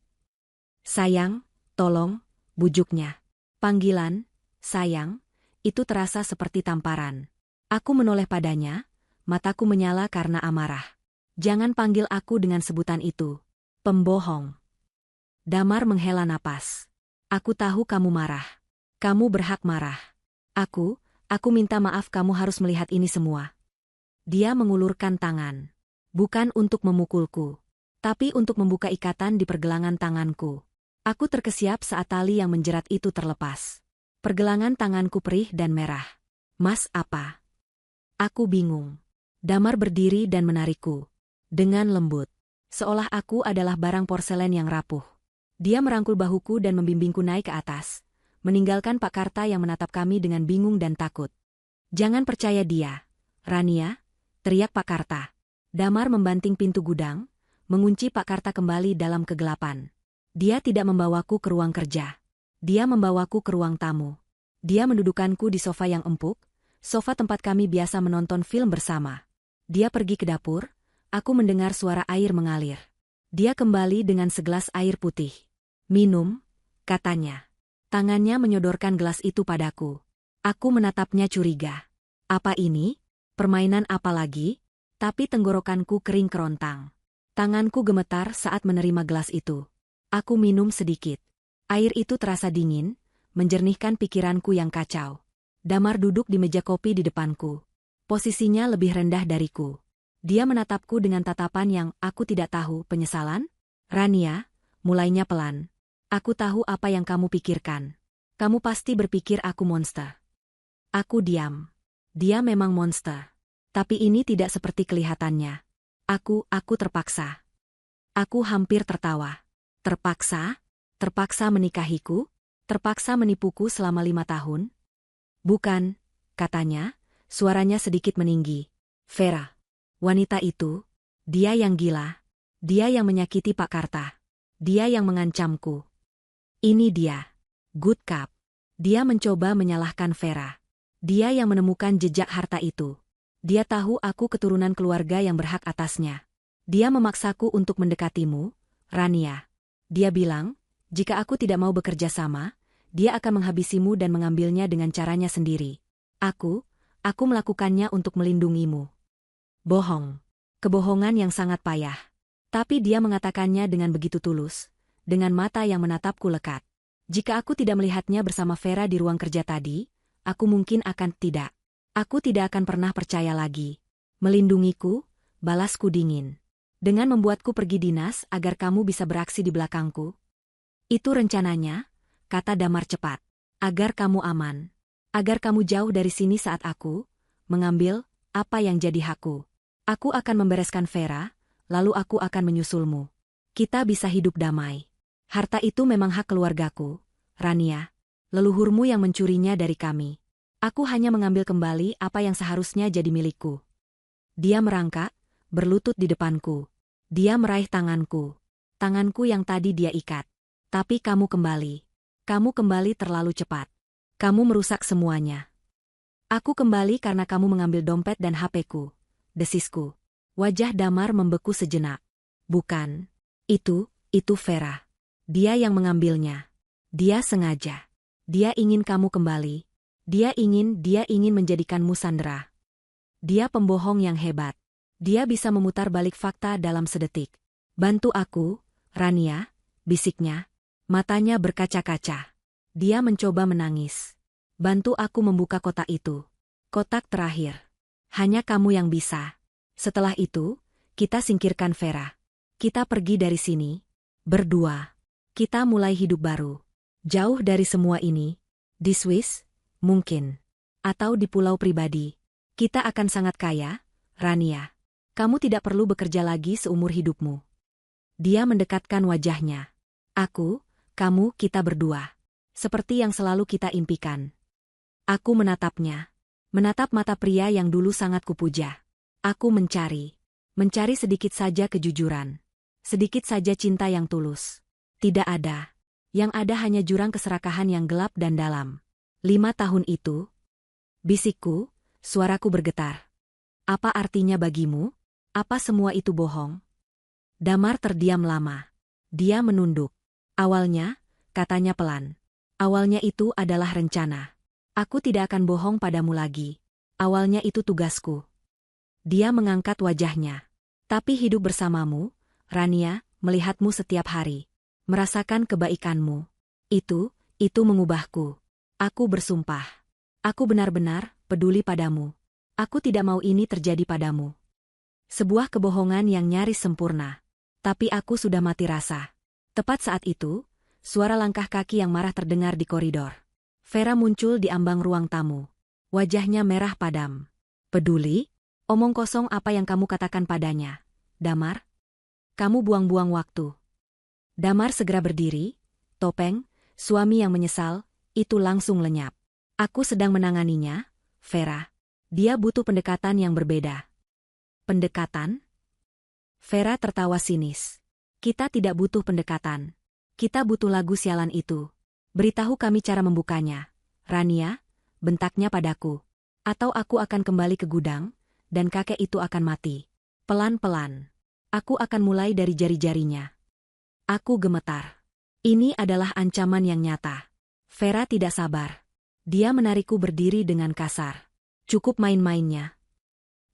Sayang, tolong, bujuknya. Panggilan, sayang, itu terasa seperti tamparan. Aku menoleh padanya, mataku menyala karena amarah. Jangan panggil aku dengan sebutan itu. Pembohong. Damar menghela napas. Aku tahu kamu marah. Kamu berhak marah. Aku minta maaf kamu harus melihat ini semua. Dia mengulurkan tangan. Bukan untuk memukulku. Tapi untuk membuka ikatan di pergelangan tanganku. Aku terkesiap saat tali yang menjerat itu terlepas. Pergelangan tanganku perih dan merah. Mas, apa? Aku bingung. Damar berdiri dan menarikku. Dengan lembut. Seolah aku adalah barang porselen yang rapuh. Dia merangkul bahuku dan membimbingku naik ke atas, meninggalkan Pak Karta yang menatap kami dengan bingung dan takut. Jangan percaya dia, Rania, teriak Pak Karta. Damar membanting pintu gudang, mengunci Pak Karta kembali dalam kegelapan. Dia tidak membawaku ke ruang kerja. Dia membawaku ke ruang tamu. Dia mendudukanku di sofa yang empuk, sofa tempat kami biasa menonton film bersama. Dia pergi ke dapur, aku mendengar suara air mengalir. Dia kembali dengan segelas air putih. Minum, katanya. Tangannya menyodorkan gelas itu padaku. Aku menatapnya curiga. Apa ini? Permainan apa lagi? Tapi tenggorokanku kering kerontang. Tanganku gemetar saat menerima gelas itu. Aku minum sedikit. Air itu terasa dingin, menjernihkan pikiranku yang kacau. Damar duduk di meja kopi di depanku. Posisinya lebih rendah dariku. Dia menatapku dengan tatapan yang aku tidak tahu. Penyesalan? Rania, mulainya pelan. Aku tahu apa yang kamu pikirkan. Kamu pasti berpikir aku monster. Aku diam. Dia memang monster. Tapi ini tidak seperti kelihatannya. Aku terpaksa. Aku hampir tertawa. Terpaksa? Terpaksa menikahiku? Terpaksa menipuku selama 5 tahun? Bukan, katanya, suaranya sedikit meninggi. Vera. Wanita itu, dia yang gila. Dia yang menyakiti Pak Karta. Dia yang mengancamku. Ini dia. Good Cup. Dia mencoba menyalahkan Vera. Dia yang menemukan jejak harta itu. Dia tahu aku keturunan keluarga yang berhak atasnya. Dia memaksaku untuk mendekatimu, Rania. Dia bilang, jika aku tidak mau bekerja sama, dia akan menghabisimu dan mengambilnya dengan caranya sendiri. Aku melakukannya untuk melindungimu. Bohong. Kebohongan yang sangat payah. Tapi dia mengatakannya dengan begitu tulus, dengan mata yang menatapku lekat. Jika aku tidak melihatnya bersama Vera di ruang kerja tadi, aku mungkin akan tidak. Aku tidak akan pernah percaya lagi. Melindungiku, balasku dingin. Dengan membuatku pergi dinas agar kamu bisa beraksi di belakangku. Itu rencananya, kata Damar cepat. Agar kamu aman. Agar kamu jauh dari sini saat aku mengambil apa yang jadi hakku. Aku akan membereskan Vera, lalu aku akan menyusulmu. Kita bisa hidup damai. Harta itu memang hak keluargaku, Rania. Leluhurmu yang mencurinya dari kami. Aku hanya mengambil kembali apa yang seharusnya jadi milikku. Dia merangkak, berlutut di depanku. Dia meraih tanganku. Tanganku yang tadi dia ikat. Tapi kamu kembali. Kamu kembali terlalu cepat. Kamu merusak semuanya. Aku kembali karena kamu mengambil dompet dan HP-ku. Desisku. Wajah Damar membeku sejenak. Bukan. Itu Vera. Dia yang mengambilnya. Dia sengaja. Dia ingin kamu kembali. Dia ingin menjadikanmu sandera. Dia pembohong yang hebat. Dia bisa memutar balik fakta dalam sedetik. Bantu aku, Rania, bisiknya. Matanya berkaca-kaca. Dia mencoba menangis. Bantu aku membuka kotak itu. Kotak terakhir. Hanya kamu yang bisa. Setelah itu, kita singkirkan Vera. Kita pergi dari sini. Berdua. Kita mulai hidup baru. Jauh dari semua ini. Di Swiss, mungkin. Atau di pulau pribadi. Kita akan sangat kaya, Rania. Kamu tidak perlu bekerja lagi seumur hidupmu. Dia mendekatkan wajahnya. Aku, kamu, kita berdua. Seperti yang selalu kita impikan. Aku menatapnya. Menatap mata pria yang dulu sangat kupuja. Aku mencari sedikit saja kejujuran. Sedikit saja cinta yang tulus. Tidak ada. Yang ada hanya jurang keserakahan yang gelap dan dalam. 5 tahun itu. Bisikku, suaraku bergetar. Apa artinya bagimu? Apa semua itu bohong? Damar terdiam lama. Dia menunduk. Awalnya, katanya pelan. Awalnya itu adalah rencana. Aku tidak akan bohong padamu lagi. Awalnya itu tugasku. Dia mengangkat wajahnya. Tapi hidup bersamamu, Rania, melihatmu setiap hari. Merasakan kebaikanmu. Itu mengubahku. Aku bersumpah. Aku benar-benar peduli padamu. Aku tidak mau ini terjadi padamu. Sebuah kebohongan yang nyaris sempurna. Tapi aku sudah mati rasa. Tepat saat itu, suara langkah kaki yang marah terdengar di koridor. Vera muncul di ambang ruang tamu. Wajahnya merah padam. Peduli? Omong kosong apa yang kamu katakan padanya, Damar? Kamu buang-buang waktu. Damar segera berdiri. Topeng, suami yang menyesal, itu langsung lenyap. Aku sedang menanganinya, Vera. Dia butuh pendekatan yang berbeda. Pendekatan? Vera tertawa sinis. Kita tidak butuh pendekatan. Kita butuh lagu sialan itu. Beritahu kami cara membukanya. Rania, bentaknya padaku. Atau aku akan kembali ke gudang, dan kakek itu akan mati. Pelan-pelan. Aku akan mulai dari jari-jarinya. Aku gemetar. Ini adalah ancaman yang nyata. Vera tidak sabar. Dia menarikku berdiri dengan kasar. Cukup main-mainnya.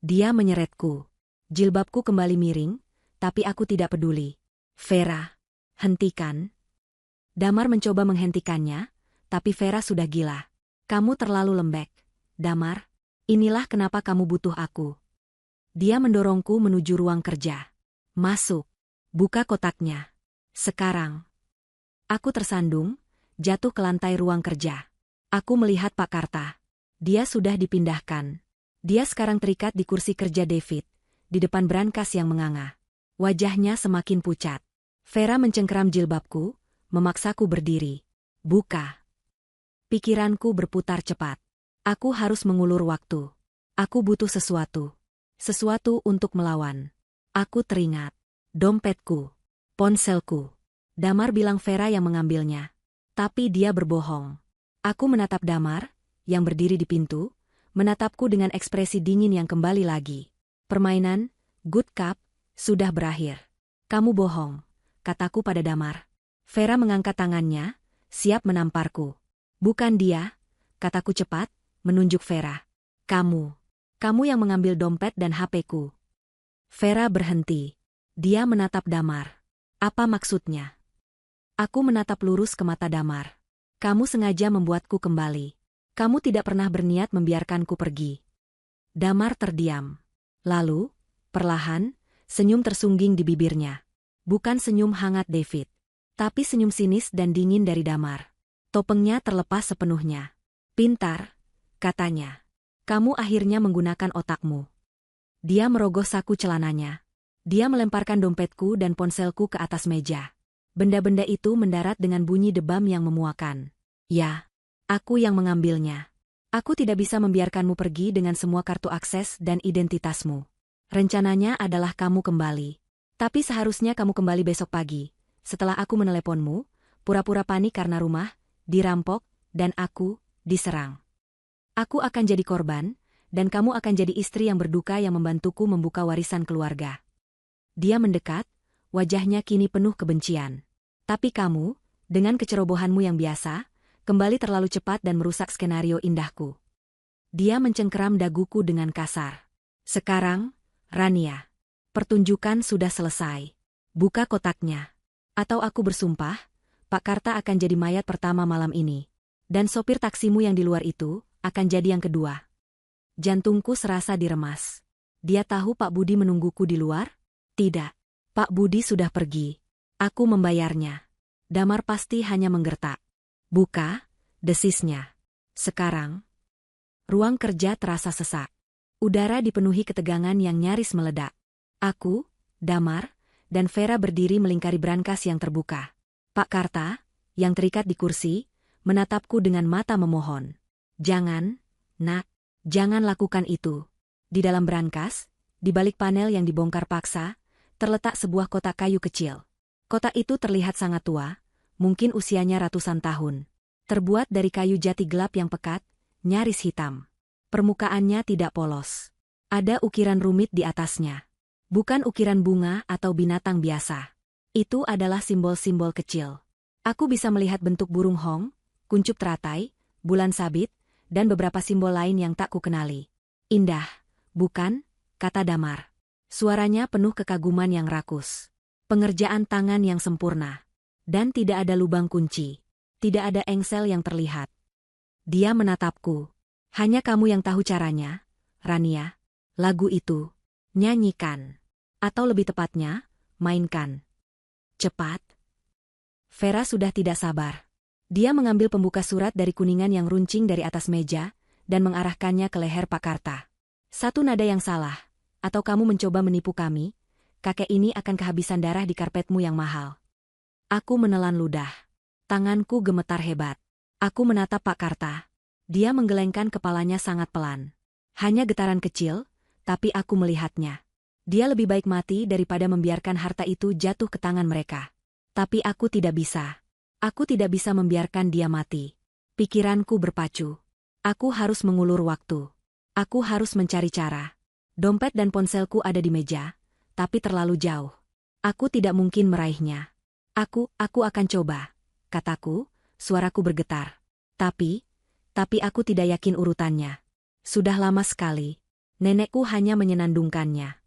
Dia menyeretku. Jilbabku kembali miring, tapi aku tidak peduli. Vera, hentikan. Damar mencoba menghentikannya, tapi Vera sudah gila. Kamu terlalu lembek, Damar. Inilah kenapa kamu butuh aku. Dia mendorongku menuju ruang kerja. Masuk. Buka kotaknya. Sekarang. Aku tersandung, jatuh ke lantai ruang kerja. Aku melihat Pak Karta. Dia sudah dipindahkan. Dia sekarang terikat di kursi kerja David, di depan brankas yang menganga. Wajahnya semakin pucat. Vera mencengkeram jilbabku, memaksaku berdiri. Buka. Pikiranku berputar cepat. Aku harus mengulur waktu. Aku butuh sesuatu. Sesuatu untuk melawan. Aku teringat. Dompetku. Ponselku. Damar bilang Vera yang mengambilnya. Tapi dia berbohong. Aku menatap Damar, yang berdiri di pintu, menatapku dengan ekspresi dingin yang kembali lagi. Permainan, Good Cup, sudah berakhir. Kamu bohong, kataku pada Damar. Vera mengangkat tangannya, siap menamparku. Bukan dia, kataku cepat, menunjuk Vera. Kamu yang mengambil dompet dan HP-ku. Vera berhenti. Dia menatap Damar. Apa maksudnya? Aku menatap lurus ke mata Damar. Kamu sengaja membuatku kembali. Kamu tidak pernah berniat membiarkanku pergi. Damar terdiam. Lalu, perlahan, senyum tersungging di bibirnya. Bukan senyum hangat David, tapi senyum sinis dan dingin dari Damar. Topengnya terlepas sepenuhnya. Pintar, katanya. Kamu akhirnya menggunakan otakmu. Dia merogoh saku celananya. Dia melemparkan dompetku dan ponselku ke atas meja. Benda-benda itu mendarat dengan bunyi debam yang memuakan. Ya, aku yang mengambilnya. Aku tidak bisa membiarkanmu pergi dengan semua kartu akses dan identitasmu. Rencananya adalah kamu kembali. Tapi seharusnya kamu kembali besok pagi. Setelah aku meneleponmu, pura-pura panik karena rumah dirampok, dan aku diserang. Aku akan jadi korban, dan kamu akan jadi istri yang berduka yang membantuku membuka warisan keluarga. Dia mendekat, wajahnya kini penuh kebencian. Tapi kamu, dengan kecerobohanmu yang biasa, kembali terlalu cepat dan merusak skenario indahku. Dia mencengkeram daguku dengan kasar. Sekarang, Rania, pertunjukan sudah selesai. Buka kotaknya. Atau aku bersumpah, Pak Karta akan jadi mayat pertama malam ini. Dan sopir taksimu yang di luar itu, akan jadi yang kedua. Jantungku serasa diremas. Dia tahu Pak Budi menungguku di luar? Tidak. Pak Budi sudah pergi. Aku membayarnya. Damar pasti hanya menggertak. Buka, desisnya. Sekarang. Ruang kerja terasa sesak. Udara dipenuhi ketegangan yang nyaris meledak. Aku, Damar, dan Vera berdiri melingkari brankas yang terbuka. Pak Karta, yang terikat di kursi, menatapku dengan mata memohon. Jangan, nak, jangan lakukan itu. Di dalam brankas, di balik panel yang dibongkar paksa, terletak sebuah kotak kayu kecil. Kotak itu terlihat sangat tua, mungkin usianya ratusan tahun. Terbuat dari kayu jati gelap yang pekat, nyaris hitam. Permukaannya tidak polos. Ada ukiran rumit di atasnya. Bukan ukiran bunga atau binatang biasa. Itu adalah simbol-simbol kecil. Aku bisa melihat bentuk burung hong, kuncup teratai, bulan sabit, dan beberapa simbol lain yang tak kukenali. Indah, bukan? Kata Damar. Suaranya penuh kekaguman yang rakus. Pengerjaan tangan yang sempurna. Dan tidak ada lubang kunci. Tidak ada engsel yang terlihat. Dia menatapku. Hanya kamu yang tahu caranya, Rania. Lagu itu. Nyanyikan. Atau lebih tepatnya, mainkan. Cepat. Vera sudah tidak sabar. Dia mengambil pembuka surat dari kuningan yang runcing dari atas meja dan mengarahkannya ke leher Pak Karta. Satu nada yang salah, atau kamu mencoba menipu kami, kakek ini akan kehabisan darah di karpetmu yang mahal. Aku menelan ludah. Tanganku gemetar hebat. Aku menatap Pak Karta. Dia menggelengkan kepalanya sangat pelan. Hanya getaran kecil, tapi aku melihatnya. Dia lebih baik mati daripada membiarkan harta itu jatuh ke tangan mereka. Tapi aku tidak bisa. Aku tidak bisa membiarkan dia mati. Pikiranku berpacu. Aku harus mengulur waktu. Aku harus mencari cara. Dompet dan ponselku ada di meja, tapi terlalu jauh. Aku tidak mungkin meraihnya. Aku akan coba, kataku, suaraku bergetar. Tapi aku tidak yakin urutannya. Sudah lama sekali. Nenekku hanya menyenandungkannya.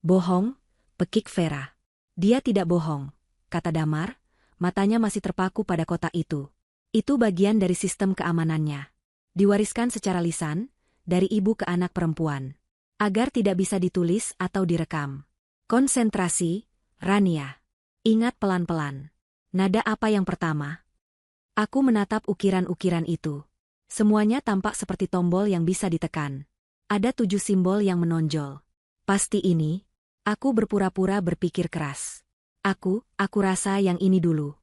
Bohong, pekik Vera. Dia tidak bohong, kata Damar, matanya masih terpaku pada kotak itu. Itu bagian dari sistem keamanannya. Diwariskan secara lisan, dari ibu ke anak perempuan. Agar tidak bisa ditulis atau direkam. Konsentrasi, Rania. Ingat pelan-pelan. Nada apa yang pertama? Aku menatap ukiran-ukiran itu. Semuanya tampak seperti tombol yang bisa ditekan. Ada 7 simbol yang menonjol. Pasti ini. Aku berpura-pura berpikir keras. Aku rasa yang ini dulu.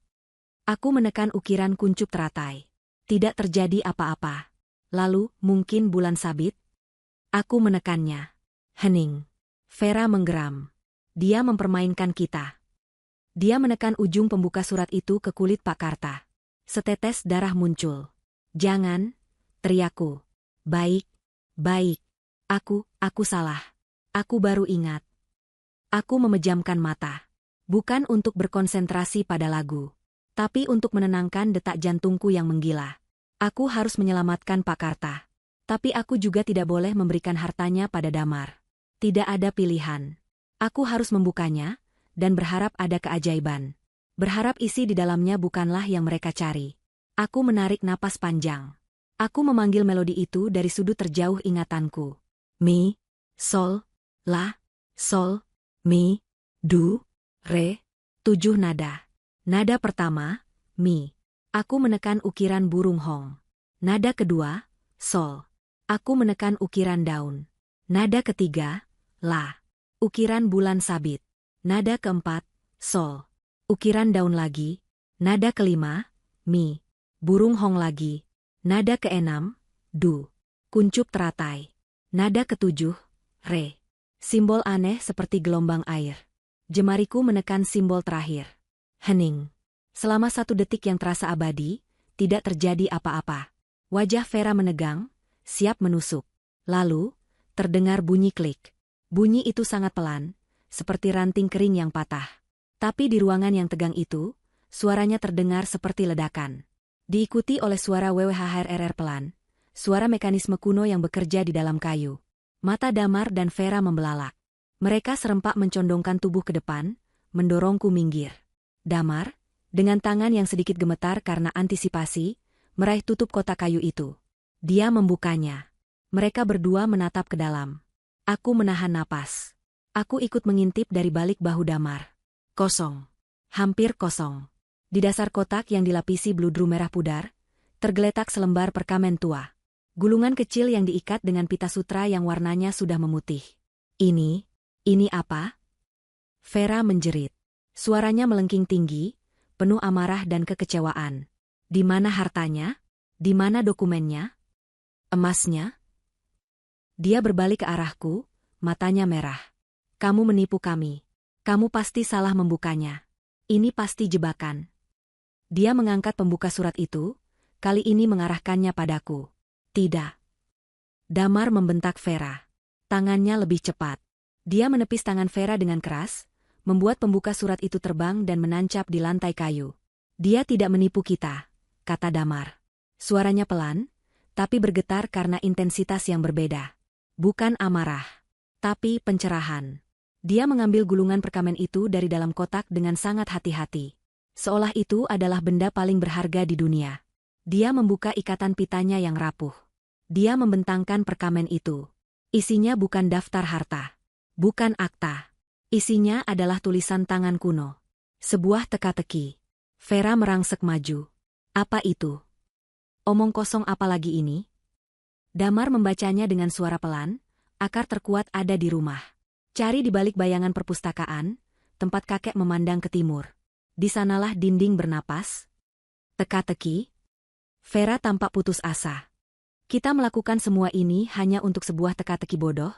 Aku menekan ukiran kuncup teratai. Tidak terjadi apa-apa. Lalu, mungkin bulan sabit? Aku menekannya. Hening. Vera menggeram. Dia mempermainkan kita. Dia menekan ujung pembuka surat itu ke kulit Pak Karta. Setetes darah muncul. Jangan, teriakku. Baik. Aku salah. Aku baru ingat. Aku memejamkan mata. Bukan untuk berkonsentrasi pada lagu. Tapi untuk menenangkan detak jantungku yang menggila. Aku harus menyelamatkan Pak Karta. Tapi aku juga tidak boleh memberikan hartanya pada Damar. Tidak ada pilihan. Aku harus membukanya, dan berharap ada keajaiban. Berharap isi di dalamnya bukanlah yang mereka cari. Aku menarik napas panjang. Aku memanggil melodi itu dari sudut terjauh ingatanku. Mi, sol, la, sol, mi, du, re, 7 nada. Nada pertama, mi. Aku menekan ukiran burung hong. Nada kedua, sol. Aku menekan ukiran daun. Nada ketiga, la. Ukiran bulan sabit. Nada keempat, sol. Ukiran daun lagi. Nada kelima, mi. Burung hong lagi. Nada keenam, du. Kuncup teratai. Nada ketujuh, re. Simbol aneh seperti gelombang air. Jemariku menekan simbol terakhir. Hening. Selama 1 detik yang terasa abadi, tidak terjadi apa-apa. Wajah Vera menegang, siap menusuk. Lalu, terdengar bunyi klik. Bunyi itu sangat pelan, seperti ranting kering yang patah. Tapi di ruangan yang tegang itu, suaranya terdengar seperti ledakan. Diikuti oleh suara WWHRRR pelan, suara mekanisme kuno yang bekerja di dalam kayu. Mata Damar dan Vera membelalak. Mereka serempak mencondongkan tubuh ke depan, mendorongku minggir. Damar, dengan tangan yang sedikit gemetar karena antisipasi, meraih tutup kotak kayu itu. Dia membukanya. Mereka berdua menatap ke dalam. Aku menahan napas. Aku ikut mengintip dari balik bahu Damar. Kosong. Hampir kosong. Di dasar kotak yang dilapisi bludru merah pudar, tergeletak selembar perkamen tua. Gulungan kecil yang diikat dengan pita sutra yang warnanya sudah memutih. Ini apa? Vera menjerit. Suaranya melengking tinggi, penuh amarah dan kekecewaan. Di mana hartanya? Di mana dokumennya? Emasnya? Dia berbalik ke arahku, matanya merah. Kamu menipu kami. Kamu pasti salah membukanya. Ini pasti jebakan. Dia mengangkat pembuka surat itu, kali ini mengarahkannya padaku. Tidak. Damar membentak Vera. Tangannya lebih cepat. Dia menepis tangan Vera dengan keras, membuat pembuka surat itu terbang dan menancap di lantai kayu. Dia tidak menipu kita, kata Damar. Suaranya pelan, tapi bergetar karena intensitas yang berbeda. Bukan amarah, tapi pencerahan. Dia mengambil gulungan perkamen itu dari dalam kotak dengan sangat hati-hati. Seolah itu adalah benda paling berharga di dunia. Dia membuka ikatan pitanya yang rapuh. Dia membentangkan perkamen itu. Isinya bukan daftar harta. Bukan akta. Isinya adalah tulisan tangan kuno. Sebuah teka-teki. Vera merangsek maju. Apa itu? Omong kosong apa lagi ini? Damar membacanya dengan suara pelan, akar terkuat ada di rumah. Cari di balik bayangan perpustakaan, tempat kakek memandang ke timur. Di sanalah dinding bernapas. Teka-teki. Vera tampak putus asa. Kita melakukan semua ini hanya untuk sebuah teka-teki bodoh?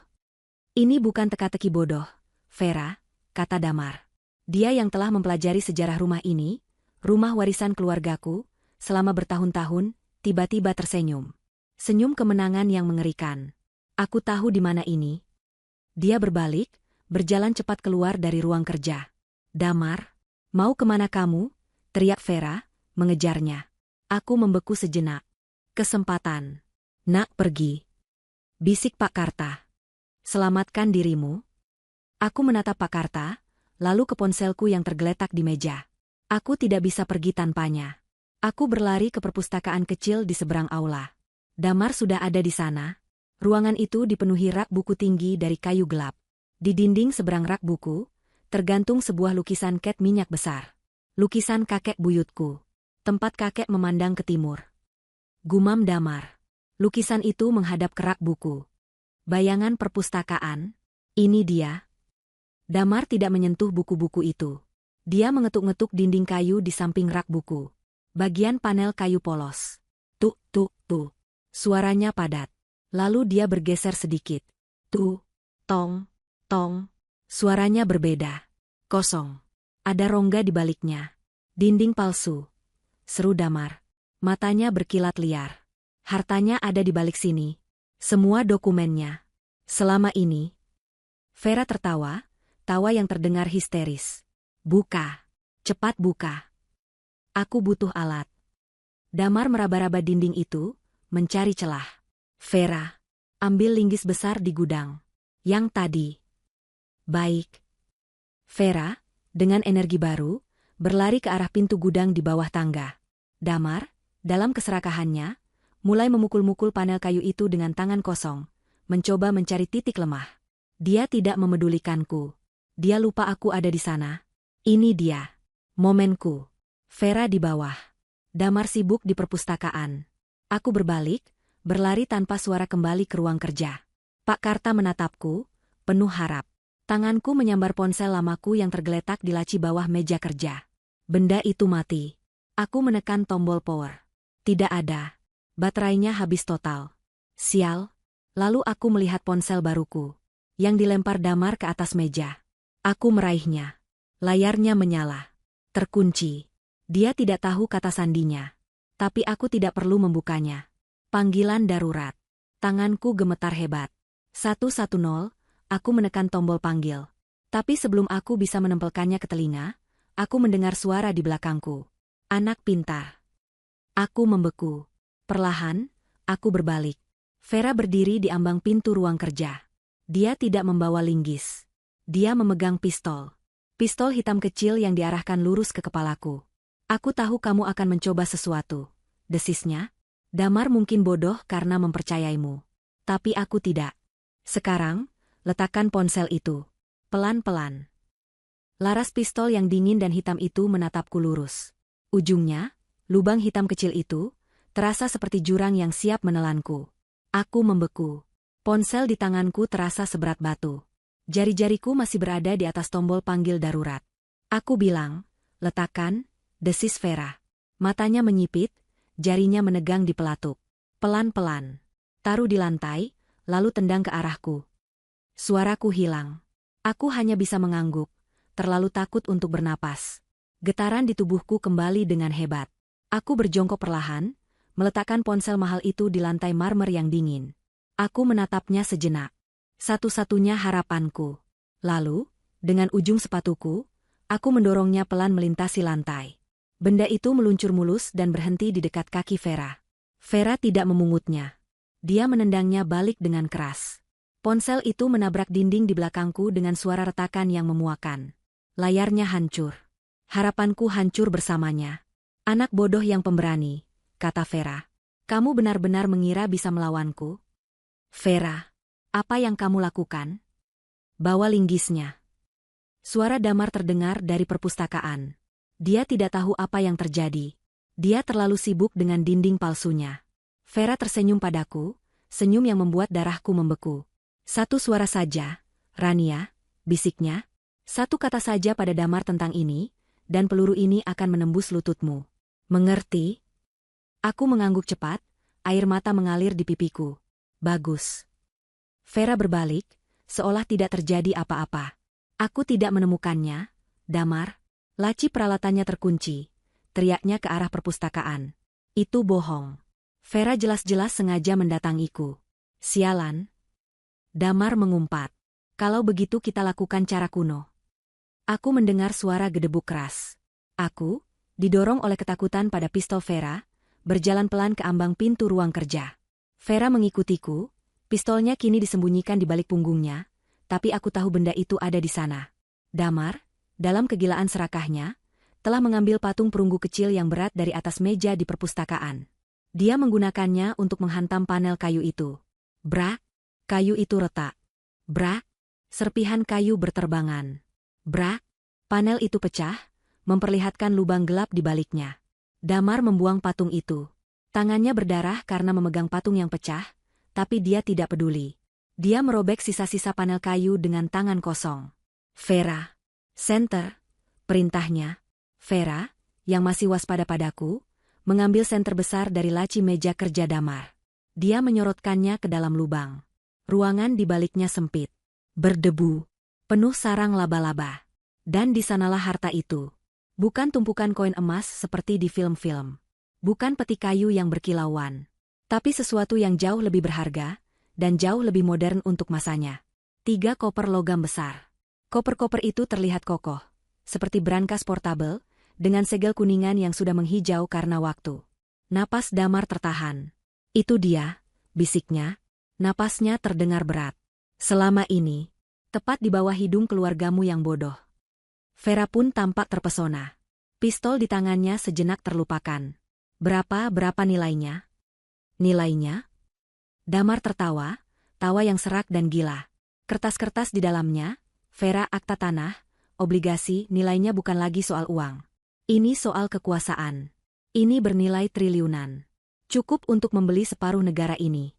Ini bukan teka-teki bodoh, Vera, kata Damar. Dia yang telah mempelajari sejarah rumah ini, rumah warisan keluargaku, selama bertahun-tahun, tiba-tiba tersenyum. Senyum kemenangan yang mengerikan. Aku tahu di mana ini. Dia berbalik, berjalan cepat keluar dari ruang kerja. Damar, mau kemana kamu? Teriak Vera, mengejarnya. Aku membeku sejenak. Kesempatan. Nak pergi. Bisik Pak Karta. Selamatkan dirimu. Aku menatap Pak Karta, lalu ke ponselku yang tergeletak di meja. Aku tidak bisa pergi tanpanya. Aku berlari ke perpustakaan kecil di seberang aula. Damar sudah ada di sana. Ruangan itu dipenuhi rak buku tinggi dari kayu gelap. Di dinding seberang rak buku, tergantung sebuah lukisan cat minyak besar. Lukisan kakek buyutku. Tempat kakek memandang ke timur. Gumam Damar. Lukisan itu menghadap ke rak buku. Bayangan perpustakaan. Ini dia. Damar tidak menyentuh buku-buku itu. Dia mengetuk-ngetuk dinding kayu di samping rak buku. Bagian panel kayu polos. Tuk, tuk, tuk. Suaranya padat. Lalu dia bergeser sedikit. Tuk, tong, tong. Suaranya berbeda. Kosong. Ada rongga di baliknya. Dinding palsu. Seru Damar. Matanya berkilat liar. Hartanya ada di balik sini. Semua dokumennya. Selama ini. Vera tertawa, tawa yang terdengar histeris. Buka. Cepat buka. Aku butuh alat. Damar meraba-raba dinding itu, mencari celah. Vera, ambil linggis besar di gudang. Yang tadi. Baik. Vera, dengan energi baru, berlari ke arah pintu gudang di bawah tangga. Damar, dalam keserakahannya, mulai memukul-mukul panel kayu itu dengan tangan kosong, mencoba mencari titik lemah. Dia tidak memedulikanku. Dia lupa aku ada di sana. Ini dia. Momenku. Vera di bawah. Damar sibuk di perpustakaan. Aku berbalik, berlari tanpa suara kembali ke ruang kerja. Pak Karta menatapku, penuh harap. Tanganku menyambar ponsel lamaku yang tergeletak di laci bawah meja kerja. Benda itu mati. Aku menekan tombol power. Tidak ada. Baterainya habis total. Sial. Lalu aku melihat ponsel baruku, yang dilempar Damar ke atas meja. Aku meraihnya. Layarnya menyala. Terkunci. Dia tidak tahu kata sandinya. Tapi aku tidak perlu membukanya. Panggilan darurat. Tanganku gemetar hebat. 110, aku menekan tombol panggil. Tapi sebelum aku bisa menempelkannya ke telinga, aku mendengar suara di belakangku. Anak pintar. Aku membeku. Perlahan, aku berbalik. Vera berdiri di ambang pintu ruang kerja. Dia tidak membawa linggis. Dia memegang pistol. Pistol hitam kecil yang diarahkan lurus ke kepalaku. Aku tahu kamu akan mencoba sesuatu. Desisnya. Damar mungkin bodoh karena mempercayaimu. Tapi aku tidak. Sekarang, letakkan ponsel itu. Pelan-pelan. Laras pistol yang dingin dan hitam itu menatapku lurus. Ujungnya, lubang hitam kecil itu, terasa seperti jurang yang siap menelanku. Aku membeku. Ponsel di tanganku terasa seberat batu. Jari-jariku masih berada di atas tombol panggil darurat. Aku bilang, letakkan, desis Vera. Matanya menyipit, jarinya menegang di pelatuk. Pelan-pelan. Taruh di lantai, lalu tendang ke arahku. Suaraku hilang. Aku hanya bisa mengangguk, terlalu takut untuk bernapas. Getaran di tubuhku kembali dengan hebat. Aku berjongkok perlahan, meletakkan ponsel mahal itu di lantai marmer yang dingin. Aku menatapnya sejenak. Satu-satunya harapanku. Lalu, dengan ujung sepatuku, aku mendorongnya pelan melintasi lantai. Benda itu meluncur mulus dan berhenti di dekat kaki Vera. Vera tidak memungutnya. Dia menendangnya balik dengan keras. Ponsel itu menabrak dinding di belakangku dengan suara retakan yang memuakan. Layarnya hancur. Harapanku hancur bersamanya. Anak bodoh yang pemberani, kata Vera. Kamu benar-benar mengira bisa melawanku? Vera, apa yang kamu lakukan? Bawa linggisnya. Suara Damar terdengar dari perpustakaan. Dia tidak tahu apa yang terjadi. Dia terlalu sibuk dengan dinding palsunya. Vera tersenyum padaku, senyum yang membuat darahku membeku. Satu suara saja, Rania, bisiknya. Satu kata saja pada Damar tentang ini, dan peluru ini akan menembus lututmu. Mengerti? Aku mengangguk cepat, air mata mengalir di pipiku. Bagus. Vera berbalik, seolah tidak terjadi apa-apa. Aku tidak menemukannya, Damar. Laci peralatannya terkunci. Teriaknya ke arah perpustakaan. Itu bohong. Vera jelas-jelas sengaja mendatangiku. Sialan. Damar mengumpat. Kalau begitu kita lakukan cara kuno. Aku mendengar suara gedebuk keras. Aku, didorong oleh ketakutan pada pistol Vera, berjalan pelan ke ambang pintu ruang kerja. Vera mengikutiku, pistolnya kini disembunyikan di balik punggungnya, tapi aku tahu benda itu ada di sana. Damar, dalam kegilaan serakahnya, telah mengambil patung perunggu kecil yang berat dari atas meja di perpustakaan. Dia menggunakannya untuk menghantam panel kayu itu. Brak, kayu itu retak. Brak, serpihan kayu berterbangan. Brak, panel itu pecah, memperlihatkan lubang gelap di baliknya. Damar membuang patung itu. Tangannya berdarah karena memegang patung yang pecah, tapi dia tidak peduli. Dia merobek sisa-sisa panel kayu dengan tangan kosong. Vera, senter, perintahnya. Vera, yang masih waspada padaku, mengambil senter besar dari laci meja kerja Damar. Dia menyorotkannya ke dalam lubang. Ruangan di baliknya sempit, berdebu, penuh sarang laba-laba. Dan di sanalah harta itu. Bukan tumpukan koin emas seperti di film-film. Bukan peti kayu yang berkilauan. Tapi sesuatu yang jauh lebih berharga, dan jauh lebih modern untuk masanya. 3 koper logam besar. Koper-koper itu terlihat kokoh, seperti brankas portabel, dengan segel kuningan yang sudah menghijau karena waktu. Napas Damar tertahan. Itu dia, bisiknya. Napasnya terdengar berat. Selama ini, tepat di bawah hidung keluargamu yang bodoh. Vera pun tampak terpesona. Pistol di tangannya sejenak terlupakan. Berapa nilainya? Nilainya? Damar tertawa, tawa yang serak dan gila. Kertas-kertas di dalamnya, Vera akta tanah, obligasi, nilainya bukan lagi soal uang. Ini soal kekuasaan. Ini bernilai triliunan. Cukup untuk membeli separuh negara ini.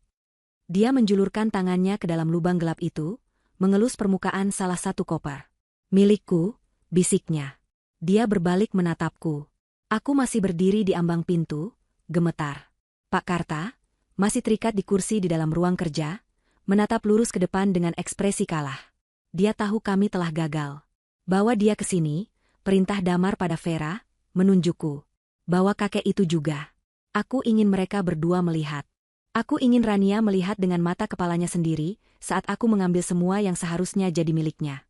Dia menjulurkan tangannya ke dalam lubang gelap itu, mengelus permukaan salah satu koper. Milikku, bisiknya. Dia berbalik menatapku. Aku masih berdiri di ambang pintu, gemetar. Pak Karta, masih terikat di kursi di dalam ruang kerja, menatap lurus ke depan dengan ekspresi kalah. Dia tahu kami telah gagal. Bawa dia ke sini. Perintah Damar pada Vera, menunjukku. Bawa kakek itu juga. Aku ingin mereka berdua melihat. Aku ingin Rania melihat dengan mata kepalanya sendiri, saat aku mengambil semua yang seharusnya jadi miliknya.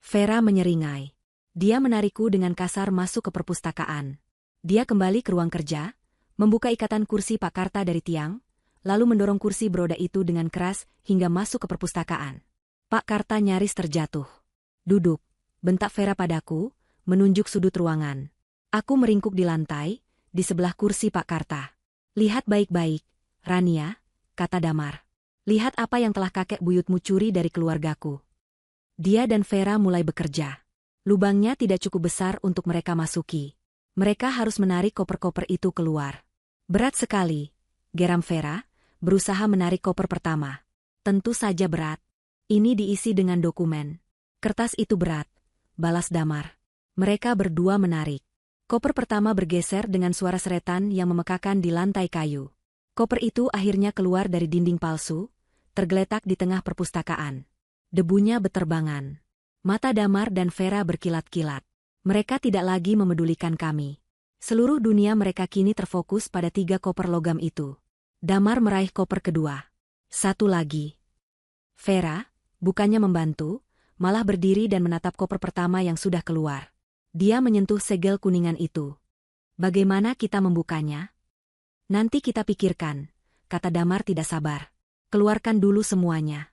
Vera menyeringai. Dia menarikku dengan kasar masuk ke perpustakaan. Dia kembali ke ruang kerja, membuka ikatan kursi Pak Karta dari tiang, lalu mendorong kursi beroda itu dengan keras hingga masuk ke perpustakaan. Pak Karta nyaris terjatuh. Duduk, bentak Vera padaku, menunjuk sudut ruangan. Aku meringkuk di lantai, di sebelah kursi Pak Karta. Lihat baik-baik, Rania, kata Damar. Lihat apa yang telah kakek buyutmu curi dari keluargaku. Dia dan Vera mulai bekerja. Lubangnya tidak cukup besar untuk mereka masuki. Mereka harus menarik koper-koper itu keluar. Berat sekali, geram Vera, berusaha menarik koper pertama. Tentu saja berat. Ini diisi dengan dokumen. Kertas itu berat, balas Damar. Mereka berdua menarik. Koper pertama bergeser dengan suara seretan yang memekakan di lantai kayu. Koper itu akhirnya keluar dari dinding palsu, tergeletak di tengah perpustakaan. Debunya beterbangan. Mata Damar dan Vera berkilat-kilat. Mereka tidak lagi memedulikan kami. Seluruh dunia mereka kini terfokus pada 3 koper logam itu. Damar meraih koper kedua. Satu lagi. Vera, bukannya membantu, malah berdiri dan menatap koper pertama yang sudah keluar. Dia menyentuh segel kuningan itu. Bagaimana kita membukanya? Nanti kita pikirkan, kata Damar tidak sabar. Keluarkan dulu semuanya.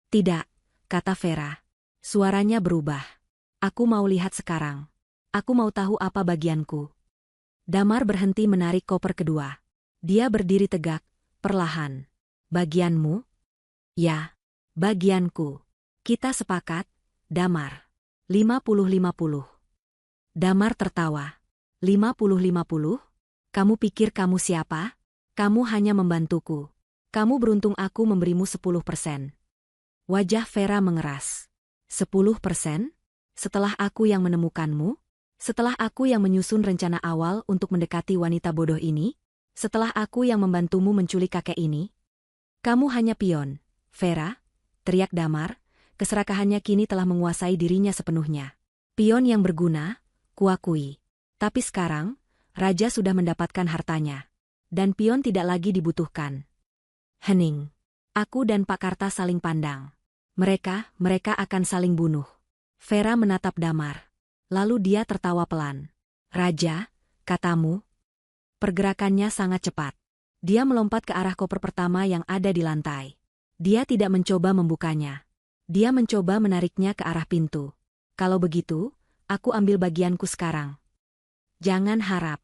Tidak, kata Vera. Suaranya berubah. Aku mau lihat sekarang. Aku mau tahu apa bagianku. Damar berhenti menarik koper kedua. Dia berdiri tegak, perlahan. Bagianmu? Ya, bagianku. Kita sepakat, Damar. 50-50. Damar tertawa. 50-50? Kamu pikir kamu siapa? Kamu hanya membantuku. Kamu beruntung aku memberimu 10%. Wajah Vera mengeras. 10%? Setelah aku yang menemukanmu? Setelah aku yang menyusun rencana awal untuk mendekati wanita bodoh ini? Setelah aku yang membantumu menculik kakek ini? Kamu hanya pion, Vera, teriak Damar, keserakahannya kini telah menguasai dirinya sepenuhnya. Pion yang berguna, kuakui. Tapi sekarang, Raja sudah mendapatkan hartanya. Dan pion tidak lagi dibutuhkan. Hening. Aku dan Pak Karta saling pandang. Mereka akan saling bunuh. Vera menatap Damar. Lalu dia tertawa pelan. Raja, katamu. Pergerakannya sangat cepat. Dia melompat ke arah koper pertama yang ada di lantai. Dia tidak mencoba membukanya. Dia mencoba menariknya ke arah pintu. Kalau begitu, aku ambil bagianku sekarang. Jangan harap.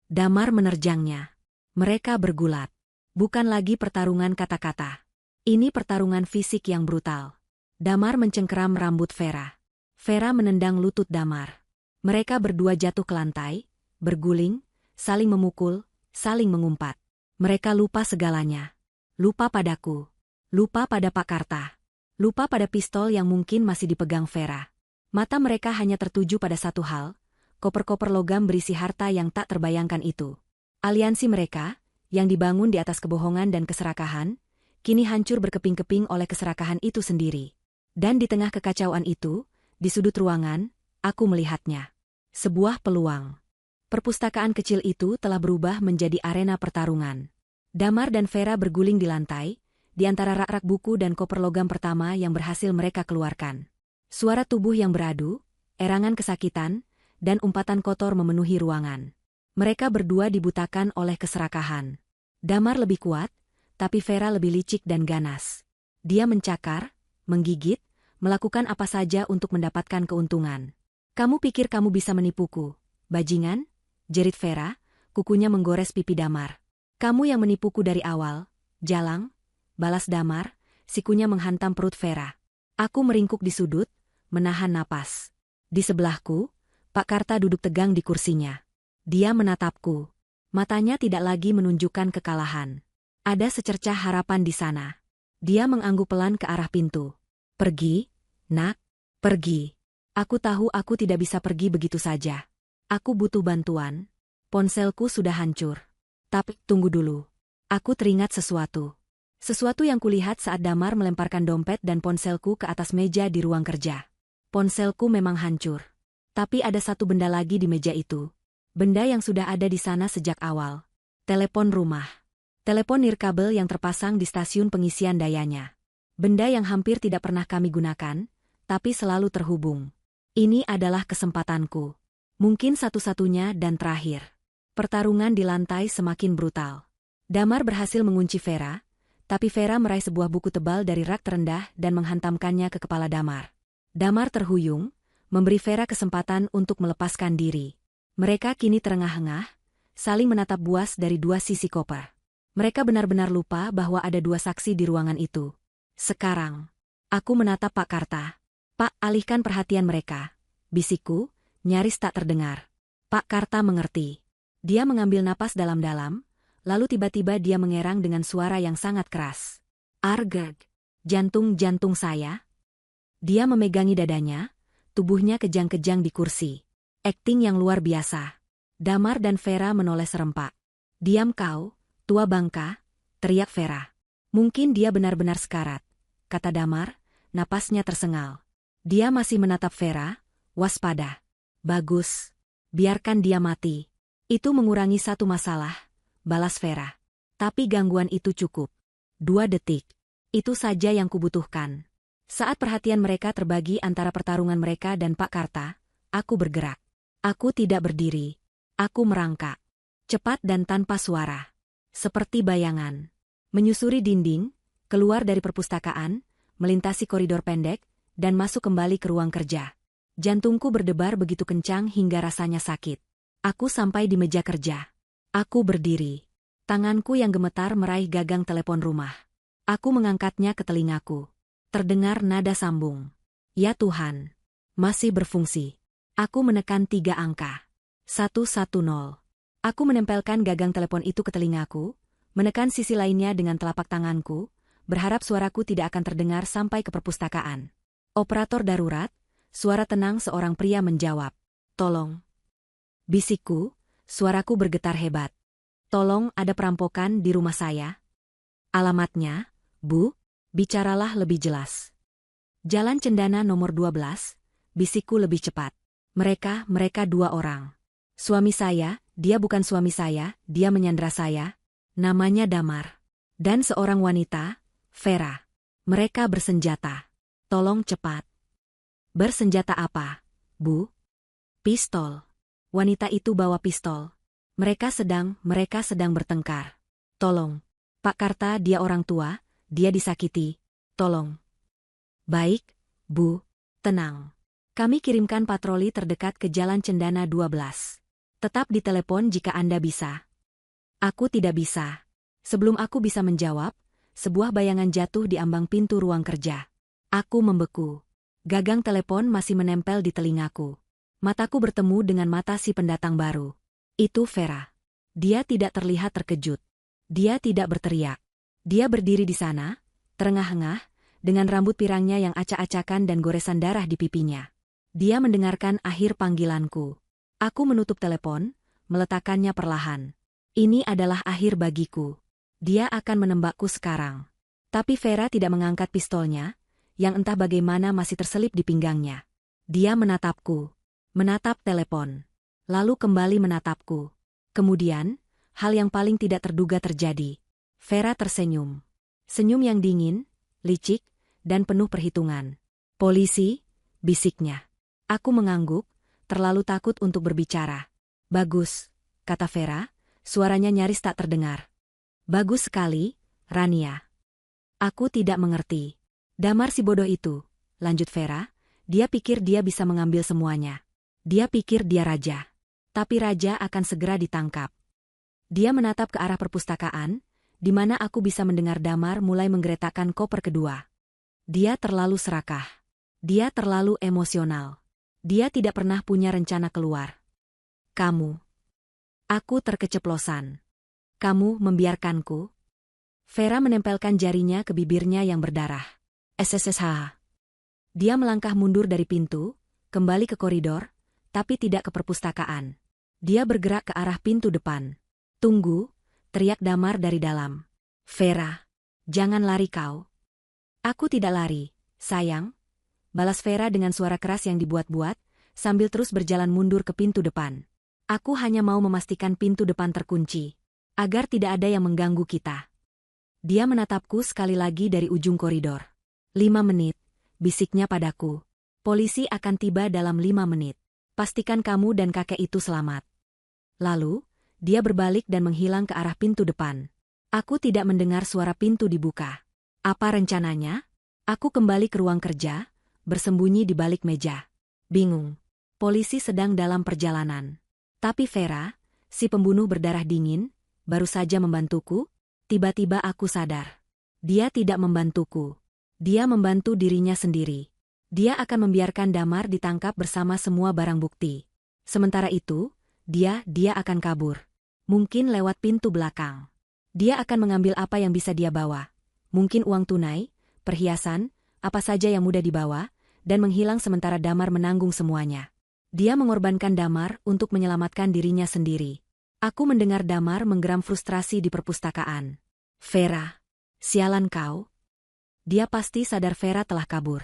Damar menerjangnya. Mereka bergulat. Bukan lagi pertarungan kata-kata. Ini pertarungan fisik yang brutal. Damar mencengkeram rambut Vera. Vera menendang lutut Damar. Mereka berdua jatuh ke lantai, berguling, saling memukul, saling mengumpat. Mereka lupa segalanya. Lupa padaku. Lupa pada Pak Karta. Lupa pada pistol yang mungkin masih dipegang Vera. Mata mereka hanya tertuju pada satu hal, koper-koper logam berisi harta yang tak terbayangkan itu. Aliansi mereka, yang dibangun di atas kebohongan dan keserakahan, kini hancur berkeping-keping oleh keserakahan itu sendiri. Dan di tengah kekacauan itu, di sudut ruangan, aku melihatnya. Sebuah peluang. Perpustakaan kecil itu telah berubah menjadi arena pertarungan. Damar dan Vera berguling di lantai, di antara rak-rak buku dan koper logam pertama yang berhasil mereka keluarkan. Suara tubuh yang beradu, erangan kesakitan, dan umpatan kotor memenuhi ruangan. Mereka berdua dibutakan oleh keserakahan. Damar lebih kuat, tapi Vera lebih licik dan ganas. Dia mencakar, menggigit, melakukan apa saja untuk mendapatkan keuntungan. Kamu pikir kamu bisa menipuku, bajingan? Jerit Vera, kukunya menggores pipi Damar. Kamu yang menipuku dari awal, jalang, balas Damar, sikunya menghantam perut Vera. Aku meringkuk di sudut, menahan napas. Di sebelahku, Pak Karta duduk tegang di kursinya. Dia menatapku. Matanya tidak lagi menunjukkan kekalahan. Ada secercah harapan di sana. Dia mengangguk pelan ke arah pintu. Pergi, nak, pergi. Aku tahu aku tidak bisa pergi begitu saja. Aku butuh bantuan. Ponselku sudah hancur. Tapi tunggu dulu. Aku teringat sesuatu. Sesuatu yang kulihat saat Damar melemparkan dompet dan ponselku ke atas meja di ruang kerja. Ponselku memang hancur. Tapi ada satu benda lagi di meja itu. Benda yang sudah ada di sana sejak awal. Telepon rumah. Telepon nirkabel yang terpasang di stasiun pengisian dayanya. Benda yang hampir tidak pernah kami gunakan, tapi selalu terhubung. Ini adalah kesempatanku. Mungkin satu-satunya dan terakhir. Pertarungan di lantai semakin brutal. Damar berhasil mengunci Vera, tapi Vera meraih sebuah buku tebal dari rak terendah dan menghantamkannya ke kepala Damar. Damar terhuyung, memberi Vera kesempatan untuk melepaskan diri. Mereka kini terengah-engah, saling menatap buas dari dua sisi koper. Mereka benar-benar lupa bahwa ada dua saksi di ruangan itu. Sekarang, aku menatap Pak Karta. Pak, alihkan perhatian mereka. Bisikku, nyaris tak terdengar. Pak Karta mengerti. Dia mengambil napas dalam-dalam, lalu tiba-tiba dia mengerang dengan suara yang sangat keras. Argag, jantung-jantung saya. Dia memegangi dadanya, tubuhnya kejang-kejang di kursi. Akting yang luar biasa. Damar dan Vera menoleh serempak. Diam kau, tua bangka, teriak Vera. Mungkin dia benar-benar sekarat, kata Damar, napasnya tersengal. Dia masih menatap Vera, waspada. Bagus, biarkan dia mati. Itu mengurangi satu masalah, balas Vera. Tapi gangguan itu cukup. 2 detik. Itu saja yang kubutuhkan. Saat perhatian mereka terbagi antara pertarungan mereka dan Pak Karta, aku bergerak. Aku tidak berdiri. Aku merangkak. Cepat dan tanpa suara. Seperti bayangan. Menyusuri dinding, keluar dari perpustakaan, melintasi koridor pendek, dan masuk kembali ke ruang kerja. Jantungku berdebar begitu kencang hingga rasanya sakit. Aku sampai di meja kerja. Aku berdiri. Tanganku yang gemetar meraih gagang telepon rumah. Aku mengangkatnya ke telingaku. Terdengar nada sambung. Ya Tuhan. Masih berfungsi. Aku menekan 3 angka. 110. Aku menempelkan gagang telepon itu ke telingaku, menekan sisi lainnya dengan telapak tanganku, berharap suaraku tidak akan terdengar sampai ke perpustakaan. Operator darurat, suara tenang seorang pria menjawab. Tolong. Bisikku, suaraku bergetar hebat. Tolong, ada perampokan di rumah saya. Alamatnya, Bu, bicaralah lebih jelas. Jalan Cendana nomor 12, bisikku lebih cepat. Mereka 2 orang. Suami saya, dia bukan suami saya, dia menyandra saya. Namanya Damar. Dan seorang wanita, Vera. Mereka bersenjata. Tolong cepat. Bersenjata apa, Bu? Pistol. Wanita itu bawa pistol. Mereka sedang bertengkar. Tolong. Pak Karta, dia orang tua, dia disakiti. Tolong. Baik, Bu. Tenang. Kami kirimkan patroli terdekat ke Jalan Cendana 12. Tetap di telepon jika Anda bisa. Aku tidak bisa. Sebelum aku bisa menjawab, sebuah bayangan jatuh di ambang pintu ruang kerja. Aku membeku. Gagang telepon masih menempel di telingaku. Mataku bertemu dengan mata si pendatang baru. Itu Vera. Dia tidak terlihat terkejut. Dia tidak berteriak. Dia berdiri di sana, terengah-engah, dengan rambut pirangnya yang acak-acakan dan goresan darah di pipinya. Dia mendengarkan akhir panggilanku. Aku menutup telepon, meletakkannya perlahan. Ini adalah akhir bagiku. Dia akan menembakku sekarang. Tapi Vera tidak mengangkat pistolnya, yang entah bagaimana masih terselip di pinggangnya. Dia menatapku. Menatap telepon. Lalu kembali menatapku. Kemudian, hal yang paling tidak terduga terjadi. Vera tersenyum. Senyum yang dingin, licik, dan penuh perhitungan. Polisi, bisiknya. Aku mengangguk, terlalu takut untuk berbicara. Bagus, kata Vera, suaranya nyaris tak terdengar. Bagus sekali, Rania. Aku tidak mengerti. Damar si bodoh itu, lanjut Vera, dia pikir dia bisa mengambil semuanya. Dia pikir dia raja. Tapi raja akan segera ditangkap. Dia menatap ke arah perpustakaan, di mana aku bisa mendengar Damar mulai menggeretakkan koper kedua. Dia terlalu serakah. Dia terlalu emosional. Dia tidak pernah punya rencana keluar. Kamu. Aku terkeceplosan. Kamu membiarkanku? Vera menempelkan jarinya ke bibirnya yang berdarah. SSSH. Dia melangkah mundur dari pintu, kembali ke koridor, tapi tidak ke perpustakaan. Dia bergerak ke arah pintu depan. Tunggu, teriak Damar dari dalam. Vera, jangan lari kau. Aku tidak lari, sayang. Balas Vera dengan suara keras yang dibuat-buat, sambil terus berjalan mundur ke pintu depan. Aku hanya mau memastikan pintu depan terkunci, agar tidak ada yang mengganggu kita. Dia menatapku sekali lagi dari ujung koridor. 5 menit, bisiknya padaku. Polisi akan tiba dalam 5 menit. Pastikan kamu dan kakek itu selamat. Lalu, dia berbalik dan menghilang ke arah pintu depan. Aku tidak mendengar suara pintu dibuka. Apa rencananya? Aku kembali ke ruang kerja, bersembunyi di balik meja. Bingung. Polisi sedang dalam perjalanan. Tapi Vera, si pembunuh berdarah dingin, baru saja membantuku. Tiba-tiba aku sadar. Dia tidak membantuku. Dia membantu dirinya sendiri. Dia akan membiarkan Damar ditangkap bersama semua barang bukti. Sementara itu, dia akan kabur. Mungkin lewat pintu belakang. Dia akan mengambil apa yang bisa dia bawa. Mungkin uang tunai, perhiasan, apa saja yang mudah dibawa, dan menghilang sementara Damar menanggung semuanya. Dia mengorbankan Damar untuk menyelamatkan dirinya sendiri. Aku mendengar Damar menggeram frustrasi di perpustakaan. Vera, sialan kau. Dia pasti sadar Vera telah kabur.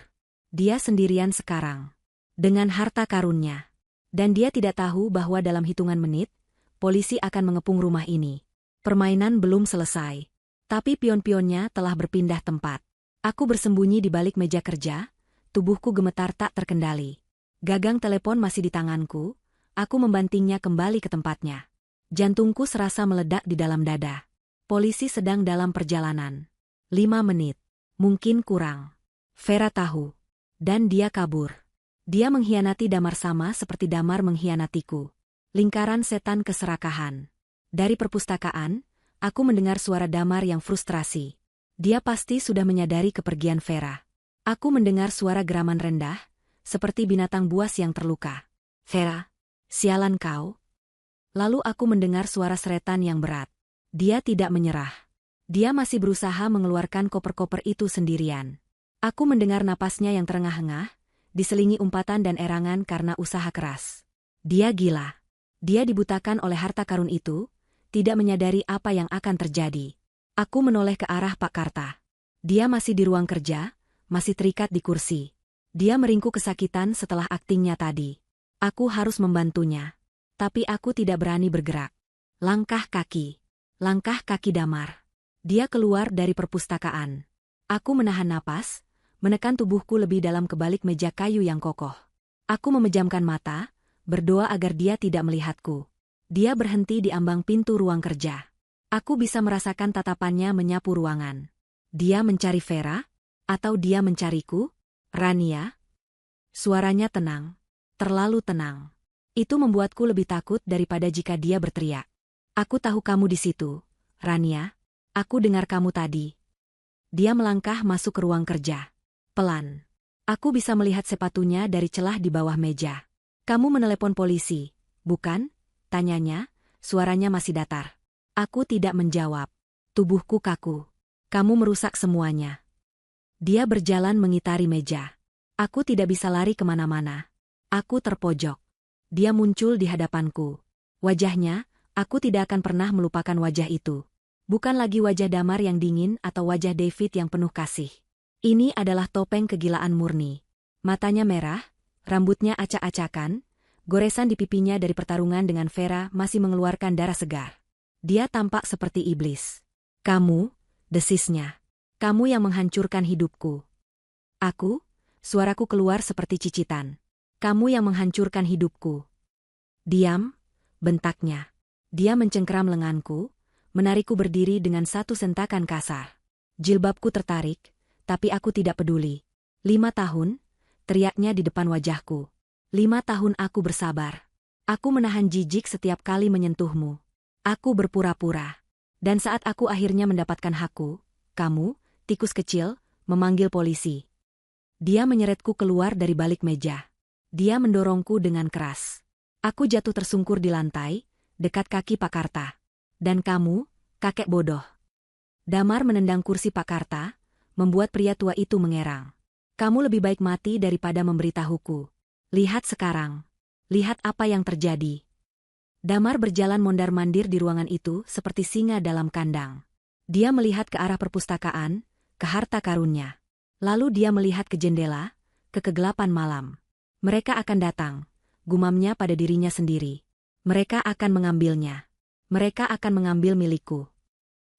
Dia sendirian sekarang. Dengan harta karunnya. Dan dia tidak tahu bahwa dalam hitungan menit, polisi akan mengepung rumah ini. Permainan belum selesai. Tapi pion-pionnya telah berpindah tempat. Aku bersembunyi di balik meja kerja, tubuhku gemetar tak terkendali. Gagang telepon masih di tanganku, aku membantingnya kembali ke tempatnya. Jantungku serasa meledak di dalam dada. Polisi sedang dalam perjalanan. 5 menit. Mungkin kurang. Vera tahu. Dan dia kabur. Dia mengkhianati Damar sama seperti Damar mengkhianatiku. Lingkaran setan keserakahan. Dari perpustakaan, aku mendengar suara Damar yang frustrasi. Dia pasti sudah menyadari kepergian Vera. Aku mendengar suara geraman rendah, seperti binatang buas yang terluka. Vera, sialan kau. Lalu aku mendengar suara seretan yang berat. Dia tidak menyerah. Dia masih berusaha mengeluarkan koper-koper itu sendirian. Aku mendengar napasnya yang terengah-engah, diselingi umpatan dan erangan karena usaha keras. Dia gila. Dia dibutakan oleh harta karun itu, tidak menyadari apa yang akan terjadi. Aku menoleh ke arah Pak Karta. Dia masih di ruang kerja, masih terikat di kursi. Dia meringkuk kesakitan setelah aktingnya tadi. Aku harus membantunya. Tapi aku tidak berani bergerak. Langkah kaki Damar. Dia keluar dari perpustakaan. Aku menahan napas, menekan tubuhku lebih dalam ke balik meja kayu yang kokoh. Aku memejamkan mata, berdoa agar dia tidak melihatku. Dia berhenti di ambang pintu ruang kerja. Aku bisa merasakan tatapannya menyapu ruangan. Dia mencari Vera? Atau dia mencariku? Rania? Suaranya tenang. Terlalu tenang. Itu membuatku lebih takut daripada jika dia berteriak. Aku tahu kamu di situ, Rania. Aku dengar kamu tadi. Dia melangkah masuk ke ruang kerja. Pelan. Aku bisa melihat sepatunya dari celah di bawah meja. Kamu menelepon polisi, bukan? Tanyanya, suaranya masih datar. Aku tidak menjawab. Tubuhku kaku. Kamu merusak semuanya. Dia berjalan mengitari meja. Aku tidak bisa lari kemana-mana. Aku terpojok. Dia muncul di hadapanku. Wajahnya, aku tidak akan pernah melupakan wajah itu. Bukan lagi wajah Damar yang dingin atau wajah David yang penuh kasih. Ini adalah topeng kegilaan murni. Matanya merah, rambutnya acak-acakan, goresan di pipinya dari pertarungan dengan Vera masih mengeluarkan darah segar. Dia tampak seperti iblis. Kamu, desisnya. Kamu yang menghancurkan hidupku. Aku, suaraku keluar seperti cicitan. Kamu yang menghancurkan hidupku. Diam, bentaknya. Dia mencengkeram lenganku, menarikku berdiri dengan satu sentakan kasar. Jilbabku tertarik, tapi aku tidak peduli. 5 tahun, teriaknya di depan wajahku. 5 tahun aku bersabar. Aku menahan jijik setiap kali menyentuhmu. Aku berpura-pura. Dan saat aku akhirnya mendapatkan hakku, kamu, tikus kecil, memanggil polisi. Dia menyeretku keluar dari balik meja. Dia mendorongku dengan keras. Aku jatuh tersungkur di lantai, dekat kaki Pak Karta. Dan kamu, kakek bodoh. Damar menendang kursi Pak Karta, membuat pria tua itu mengerang. Kamu lebih baik mati daripada memberitahuku. Lihat sekarang. Lihat apa yang terjadi. Damar berjalan mondar-mandir di ruangan itu seperti singa dalam kandang. Dia melihat ke arah perpustakaan, ke harta karunnya. Lalu dia melihat ke jendela, ke kegelapan malam. Mereka akan datang, gumamnya pada dirinya sendiri. Mereka akan mengambilnya. Mereka akan mengambil milikku.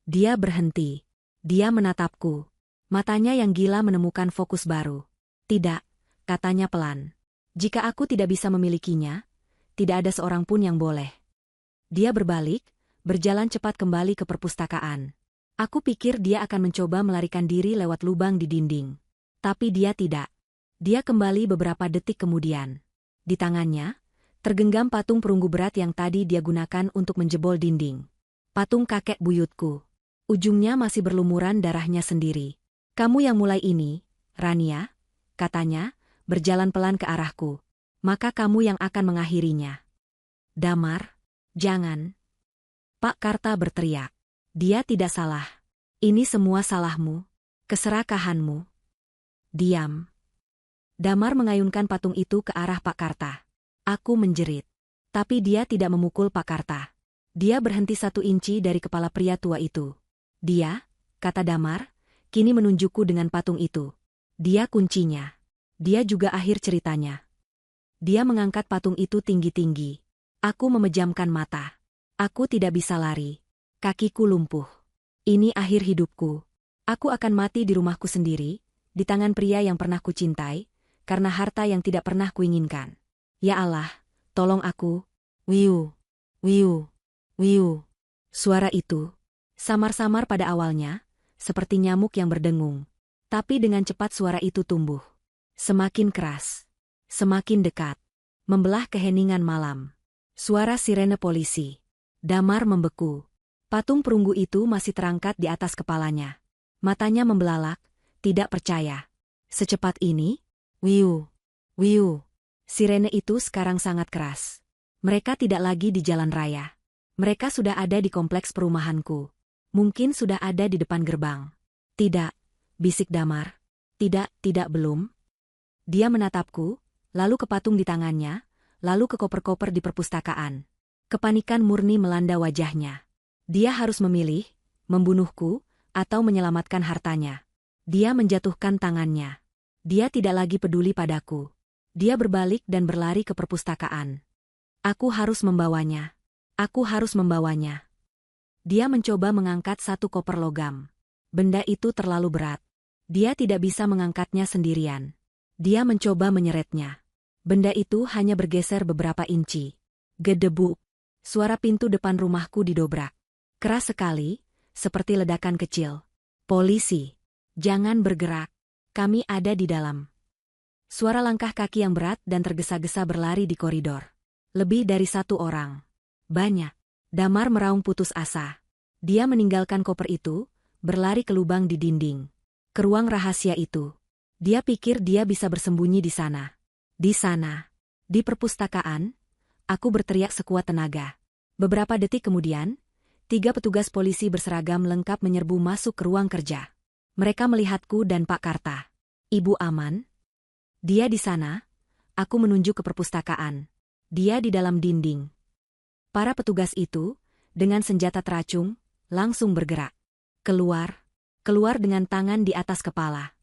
Dia berhenti. Dia menatapku. Matanya yang gila menemukan fokus baru. Tidak, katanya pelan. Jika aku tidak bisa memilikinya, tidak ada seorang pun yang boleh. Dia berbalik, berjalan cepat kembali ke perpustakaan. Aku pikir dia akan mencoba melarikan diri lewat lubang di dinding. Tapi dia tidak. Dia kembali beberapa detik kemudian. Di tangannya, tergenggam patung perunggu berat yang tadi dia gunakan untuk menjebol dinding. Patung kakek buyutku. Ujungnya masih berlumuran darahnya sendiri. Kamu yang mulai ini, Rania, katanya, berjalan pelan ke arahku. Maka kamu yang akan mengakhirinya. Damar, jangan. Pak Karta berteriak. Dia tidak salah. Ini semua salahmu. Keserakahanmu. Diam. Damar mengayunkan patung itu ke arah Pak Karta. Aku menjerit. Tapi dia tidak memukul Pak Karta. Dia berhenti 1 inci dari kepala pria tua itu. Dia, kata Damar, kini menunjukku dengan patung itu. Dia kuncinya. Dia juga akhir ceritanya. Dia mengangkat patung itu tinggi-tinggi. Aku memejamkan mata. Aku tidak bisa lari. Kakiku lumpuh. Ini akhir hidupku. Aku akan mati di rumahku sendiri, di tangan pria yang pernah kucintai, karena harta yang tidak pernah kuinginkan. Ya Allah, tolong aku. Wiu, wiu, wiu. Suara itu, samar-samar pada awalnya, seperti nyamuk yang berdengung. Tapi dengan cepat suara itu tumbuh. Semakin keras. Semakin dekat. Membelah keheningan malam. Suara sirene polisi. Damar membeku. Patung perunggu itu masih terangkat di atas kepalanya. Matanya membelalak, tidak percaya. Secepat ini? Wiu, wiu. Sirene itu sekarang sangat keras. Mereka tidak lagi di jalan raya. Mereka sudah ada di kompleks perumahanku. Mungkin sudah ada di depan gerbang. Tidak, bisik Damar. Tidak belum. Dia menatapku, lalu ke patung di tangannya, lalu ke koper-koper di perpustakaan. Kepanikan murni melanda wajahnya. Dia harus memilih, membunuhku, atau menyelamatkan hartanya. Dia menjatuhkan tangannya. Dia tidak lagi peduli padaku. Dia berbalik dan berlari ke perpustakaan. Aku harus membawanya. Aku harus membawanya. Dia mencoba mengangkat satu koper logam. Benda itu terlalu berat. Dia tidak bisa mengangkatnya sendirian. Dia mencoba menyeretnya. Benda itu hanya bergeser beberapa inci. Gedebuk. Suara pintu depan rumahku didobrak. Keras sekali, seperti ledakan kecil. Polisi. Jangan bergerak. Kami ada di dalam. Suara langkah kaki yang berat dan tergesa-gesa berlari di koridor. Lebih dari satu orang. Banyak. Damar meraung putus asa. Dia meninggalkan koper itu, berlari ke lubang di dinding. Ke ruang rahasia itu. Dia pikir dia bisa bersembunyi di sana. Di sana. Di perpustakaan, aku berteriak sekuat tenaga. Beberapa detik kemudian, 3 petugas polisi berseragam lengkap menyerbu masuk ke ruang kerja. Mereka melihatku dan Pak Karta. Ibu aman? Dia di sana. Aku menunjuk ke perpustakaan. Dia di dalam dinding. Para petugas itu, dengan senjata teracung, langsung bergerak. Keluar dengan tangan di atas kepala.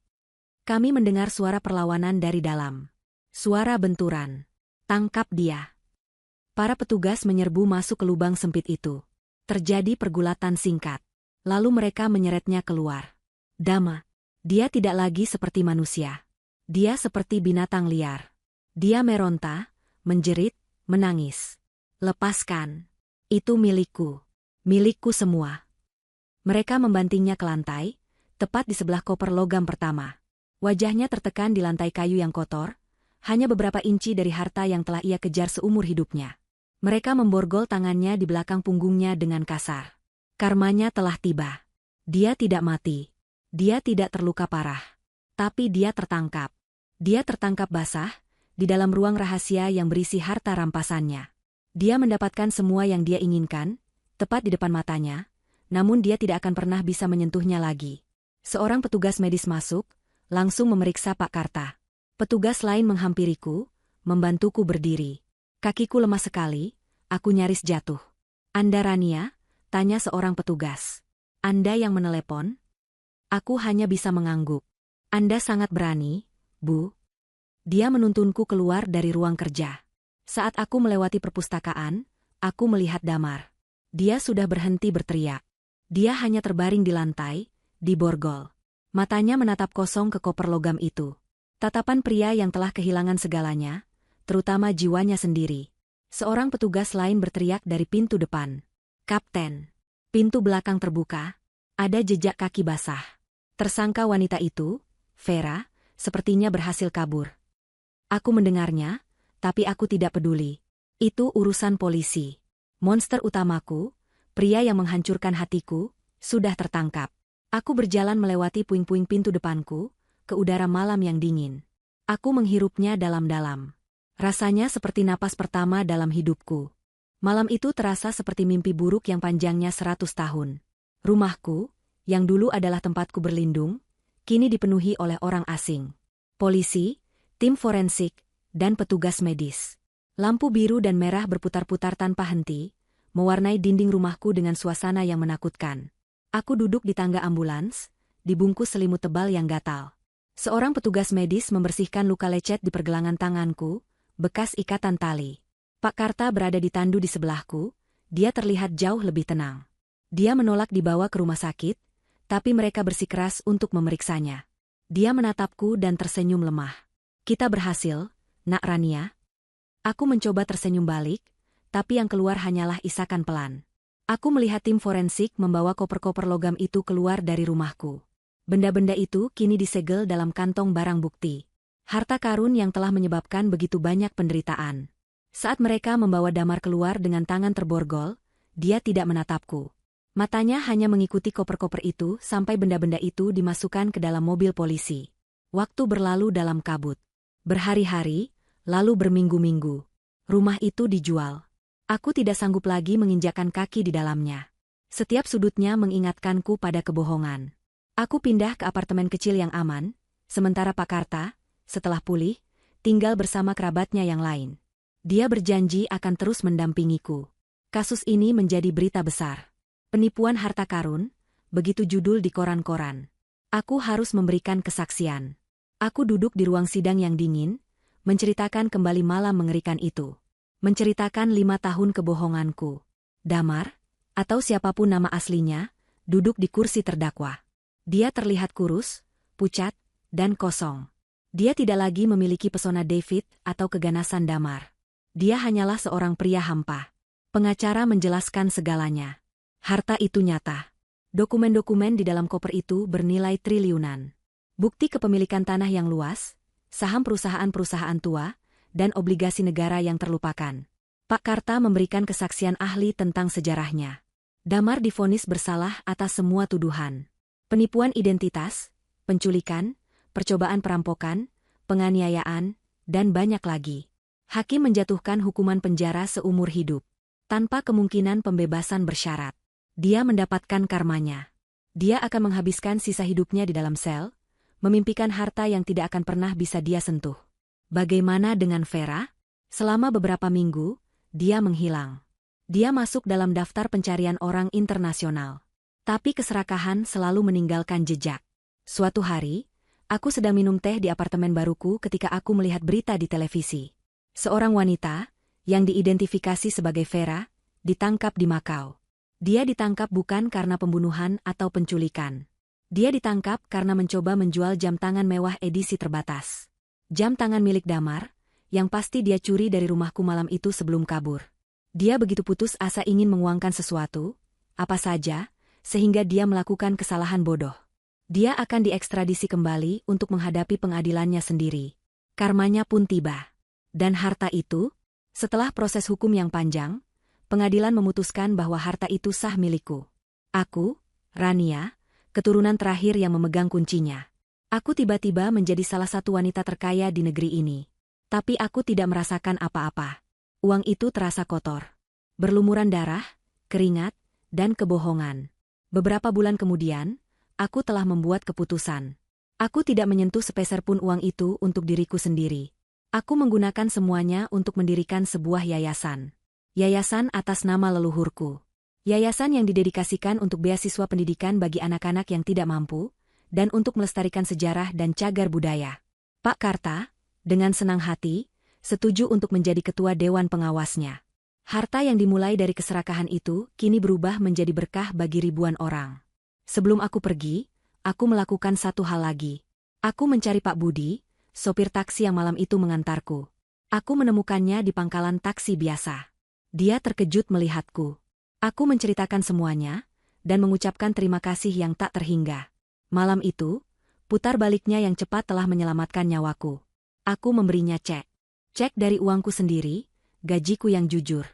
Kami mendengar suara perlawanan dari dalam. Suara benturan. Tangkap dia. Para petugas menyerbu masuk ke lubang sempit itu. Terjadi pergulatan singkat. Lalu mereka menyeretnya keluar. Dama. Dia tidak lagi seperti manusia. Dia seperti binatang liar. Dia meronta, menjerit, menangis. Lepaskan. Itu milikku. Milikku semua. Mereka membantingnya ke lantai, tepat di sebelah koper logam pertama. Wajahnya tertekan di lantai kayu yang kotor, hanya beberapa inci dari harta yang telah ia kejar seumur hidupnya. Mereka memborgol tangannya di belakang punggungnya dengan kasar. Karmanya telah tiba. Dia tidak mati. Dia tidak terluka parah. Tapi dia tertangkap. Dia tertangkap basah, di dalam ruang rahasia yang berisi harta rampasannya. Dia mendapatkan semua yang dia inginkan, tepat di depan matanya, namun dia tidak akan pernah bisa menyentuhnya lagi. Seorang petugas medis masuk, langsung memeriksa Pak Karta. Petugas lain menghampiriku, membantuku berdiri. Kakiku lemah sekali, aku nyaris jatuh. Anda Rania? Tanya seorang petugas. Anda yang menelepon? Aku hanya bisa mengangguk. Anda sangat berani, Bu. Dia menuntunku keluar dari ruang kerja. Saat aku melewati perpustakaan, aku melihat Damar. Dia sudah berhenti berteriak. Dia hanya terbaring di lantai, di borgol. Matanya menatap kosong ke koper logam itu. Tatapan pria yang telah kehilangan segalanya, terutama jiwanya sendiri. Seorang petugas lain berteriak dari pintu depan. Kapten. Pintu belakang terbuka. Ada jejak kaki basah. Tersangka wanita itu, Vera, sepertinya berhasil kabur. Aku mendengarnya, tapi aku tidak peduli. Itu urusan polisi. Monster utamaku, pria yang menghancurkan hatiku, sudah tertangkap. Aku berjalan melewati puing-puing pintu depanku, ke udara malam yang dingin. Aku menghirupnya dalam-dalam. Rasanya seperti napas pertama dalam hidupku. Malam itu terasa seperti mimpi buruk yang panjangnya 100 tahun. Rumahku, yang dulu adalah tempatku berlindung, kini dipenuhi oleh orang asing. Polisi, tim forensik, dan petugas medis. Lampu biru dan merah berputar-putar tanpa henti, mewarnai dinding rumahku dengan suasana yang menakutkan. Aku duduk di tangga ambulans, dibungkus selimut tebal yang gatal. Seorang petugas medis membersihkan luka lecet di pergelangan tanganku, bekas ikatan tali. Pak Karta berada di tandu di sebelahku, dia terlihat jauh lebih tenang. Dia menolak dibawa ke rumah sakit, tapi mereka bersikeras untuk memeriksanya. Dia menatapku dan tersenyum lemah. Kita berhasil, Nak Rania. Aku mencoba tersenyum balik, tapi yang keluar hanyalah isakan pelan. Aku melihat tim forensik membawa koper-koper logam itu keluar dari rumahku. Benda-benda itu kini disegel dalam kantong barang bukti. Harta karun yang telah menyebabkan begitu banyak penderitaan. Saat mereka membawa Damar keluar dengan tangan terborgol, dia tidak menatapku. Matanya hanya mengikuti koper-koper itu sampai benda-benda itu dimasukkan ke dalam mobil polisi. Waktu berlalu dalam kabut. Berhari-hari, lalu berminggu-minggu. Rumah itu dijual. Aku tidak sanggup lagi menginjakkan kaki di dalamnya. Setiap sudutnya mengingatkanku pada kebohongan. Aku pindah ke apartemen kecil yang aman, sementara Pak Karta, setelah pulih, tinggal bersama kerabatnya yang lain. Dia berjanji akan terus mendampingiku. Kasus ini menjadi berita besar. Penipuan harta karun, begitu judul di koran-koran. Aku harus memberikan kesaksian. Aku duduk di ruang sidang yang dingin, menceritakan kembali malam mengerikan itu. Menceritakan 5 tahun kebohonganku. Damar, atau siapapun nama aslinya, duduk di kursi terdakwa. Dia terlihat kurus, pucat, dan kosong. Dia tidak lagi memiliki pesona David atau keganasan Damar. Dia hanyalah seorang pria hampa. Pengacara menjelaskan segalanya. Harta itu nyata. Dokumen-dokumen di dalam koper itu bernilai triliunan. Bukti kepemilikan tanah yang luas, saham perusahaan-perusahaan tua, dan obligasi negara yang terlupakan. Pak Karta memberikan kesaksian ahli tentang sejarahnya. Damar divonis bersalah atas semua tuduhan. Penipuan identitas, penculikan, percobaan perampokan, penganiayaan, dan banyak lagi. Hakim menjatuhkan hukuman penjara seumur hidup, tanpa kemungkinan pembebasan bersyarat. Dia mendapatkan karmanya. Dia akan menghabiskan sisa hidupnya di dalam sel, memimpikan harta yang tidak akan pernah bisa dia sentuh. Bagaimana dengan Vera? Selama beberapa minggu, dia menghilang. Dia masuk dalam daftar pencarian orang internasional. Tapi keserakahan selalu meninggalkan jejak. Suatu hari, aku sedang minum teh di apartemen baruku ketika aku melihat berita di televisi. Seorang wanita, yang diidentifikasi sebagai Vera, ditangkap di Makau. Dia ditangkap bukan karena pembunuhan atau penculikan. Dia ditangkap karena mencoba menjual jam tangan mewah edisi terbatas. Jam tangan milik Damar, yang pasti dia curi dari rumahku malam itu sebelum kabur. Dia begitu putus asa ingin menguangkan sesuatu, apa saja, sehingga dia melakukan kesalahan bodoh. Dia akan diekstradisi kembali untuk menghadapi pengadilannya sendiri. Karmanya pun tiba. Dan harta itu, setelah proses hukum yang panjang, pengadilan memutuskan bahwa harta itu sah milikku. Aku, Rania, keturunan terakhir yang memegang kuncinya. Aku tiba-tiba menjadi salah satu wanita terkaya di negeri ini. Tapi aku tidak merasakan apa-apa. Uang itu terasa kotor. Berlumuran darah, keringat, dan kebohongan. Beberapa bulan kemudian, aku telah membuat keputusan. Aku tidak menyentuh sepeser pun uang itu untuk diriku sendiri. Aku menggunakan semuanya untuk mendirikan sebuah yayasan. Yayasan atas nama leluhurku. Yayasan yang didedikasikan untuk beasiswa pendidikan bagi anak-anak yang tidak mampu, dan untuk melestarikan sejarah dan cagar budaya. Pak Karta, dengan senang hati, setuju untuk menjadi ketua dewan pengawasnya. Harta yang dimulai dari keserakahan itu kini berubah menjadi berkah bagi ribuan orang. Sebelum aku pergi, aku melakukan satu hal lagi. Aku mencari Pak Budi, sopir taksi yang malam itu mengantarku. Aku menemukannya di pangkalan taksi biasa. Dia terkejut melihatku. Aku menceritakan semuanya, dan mengucapkan terima kasih yang tak terhingga. Malam itu, putar baliknya yang cepat telah menyelamatkan nyawaku. Aku memberinya cek. Cek dari uangku sendiri, gajiku yang jujur.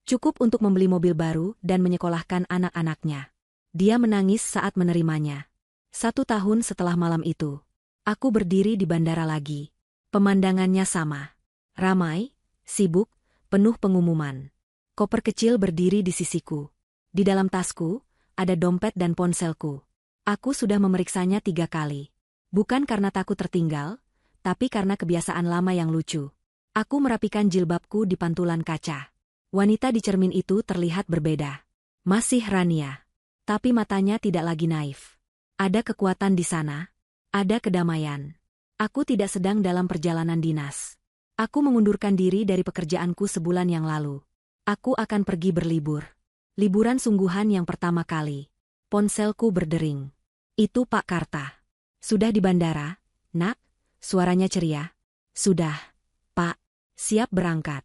Cukup untuk membeli mobil baru dan menyekolahkan anak-anaknya. Dia menangis saat menerimanya. 1 tahun setelah malam itu, aku berdiri di bandara lagi. Pemandangannya sama. Ramai, sibuk, penuh pengumuman. Koper kecil berdiri di sisiku. Di dalam tasku, ada dompet dan ponselku. Aku sudah memeriksanya 3 kali. Bukan karena takut tertinggal, tapi karena kebiasaan lama yang lucu. Aku merapikan jilbabku di pantulan kaca. Wanita di cermin itu terlihat berbeda. Masih Rania. Tapi matanya tidak lagi naif. Ada kekuatan di sana. Ada kedamaian. Aku tidak sedang dalam perjalanan dinas. Aku mengundurkan diri dari pekerjaanku sebulan yang lalu. Aku akan pergi berlibur. Liburan sungguhan yang pertama kali. Ponselku berdering. Itu Pak Karta. Sudah di bandara, nak? Suaranya ceria. Sudah, Pak. Siap berangkat.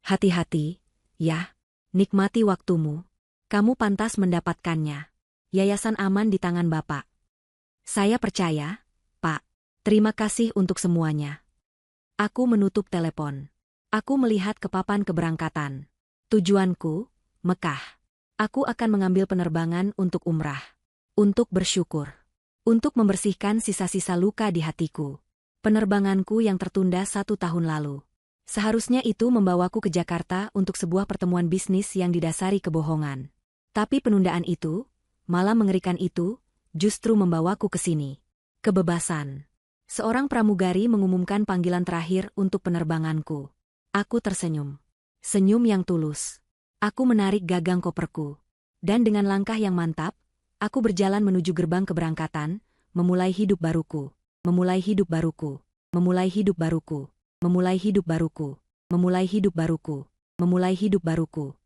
Hati-hati, ya. Nikmati waktumu. Kamu pantas mendapatkannya. Yayasan aman di tangan Bapak. Saya percaya, Pak. Terima kasih untuk semuanya. Aku menutup telepon. Aku melihat ke papan keberangkatan. Tujuanku, Mekah. Aku akan mengambil penerbangan untuk umrah. Untuk bersyukur. Untuk membersihkan sisa-sisa luka di hatiku. Penerbanganku yang tertunda 1 tahun lalu. Seharusnya itu membawaku ke Jakarta untuk sebuah pertemuan bisnis yang didasari kebohongan. Tapi penundaan itu, malah mengerikan itu, justru membawaku ke sini. Kebebasan. Seorang pramugari mengumumkan panggilan terakhir untuk penerbanganku. Aku tersenyum. Senyum yang tulus. Aku menarik gagang koperku. Dan dengan langkah yang mantap, aku berjalan menuju gerbang keberangkatan, memulai hidup baruku. Memulai hidup baruku. Memulai hidup baruku. Memulai hidup baruku. Memulai hidup baruku. Memulai hidup baruku.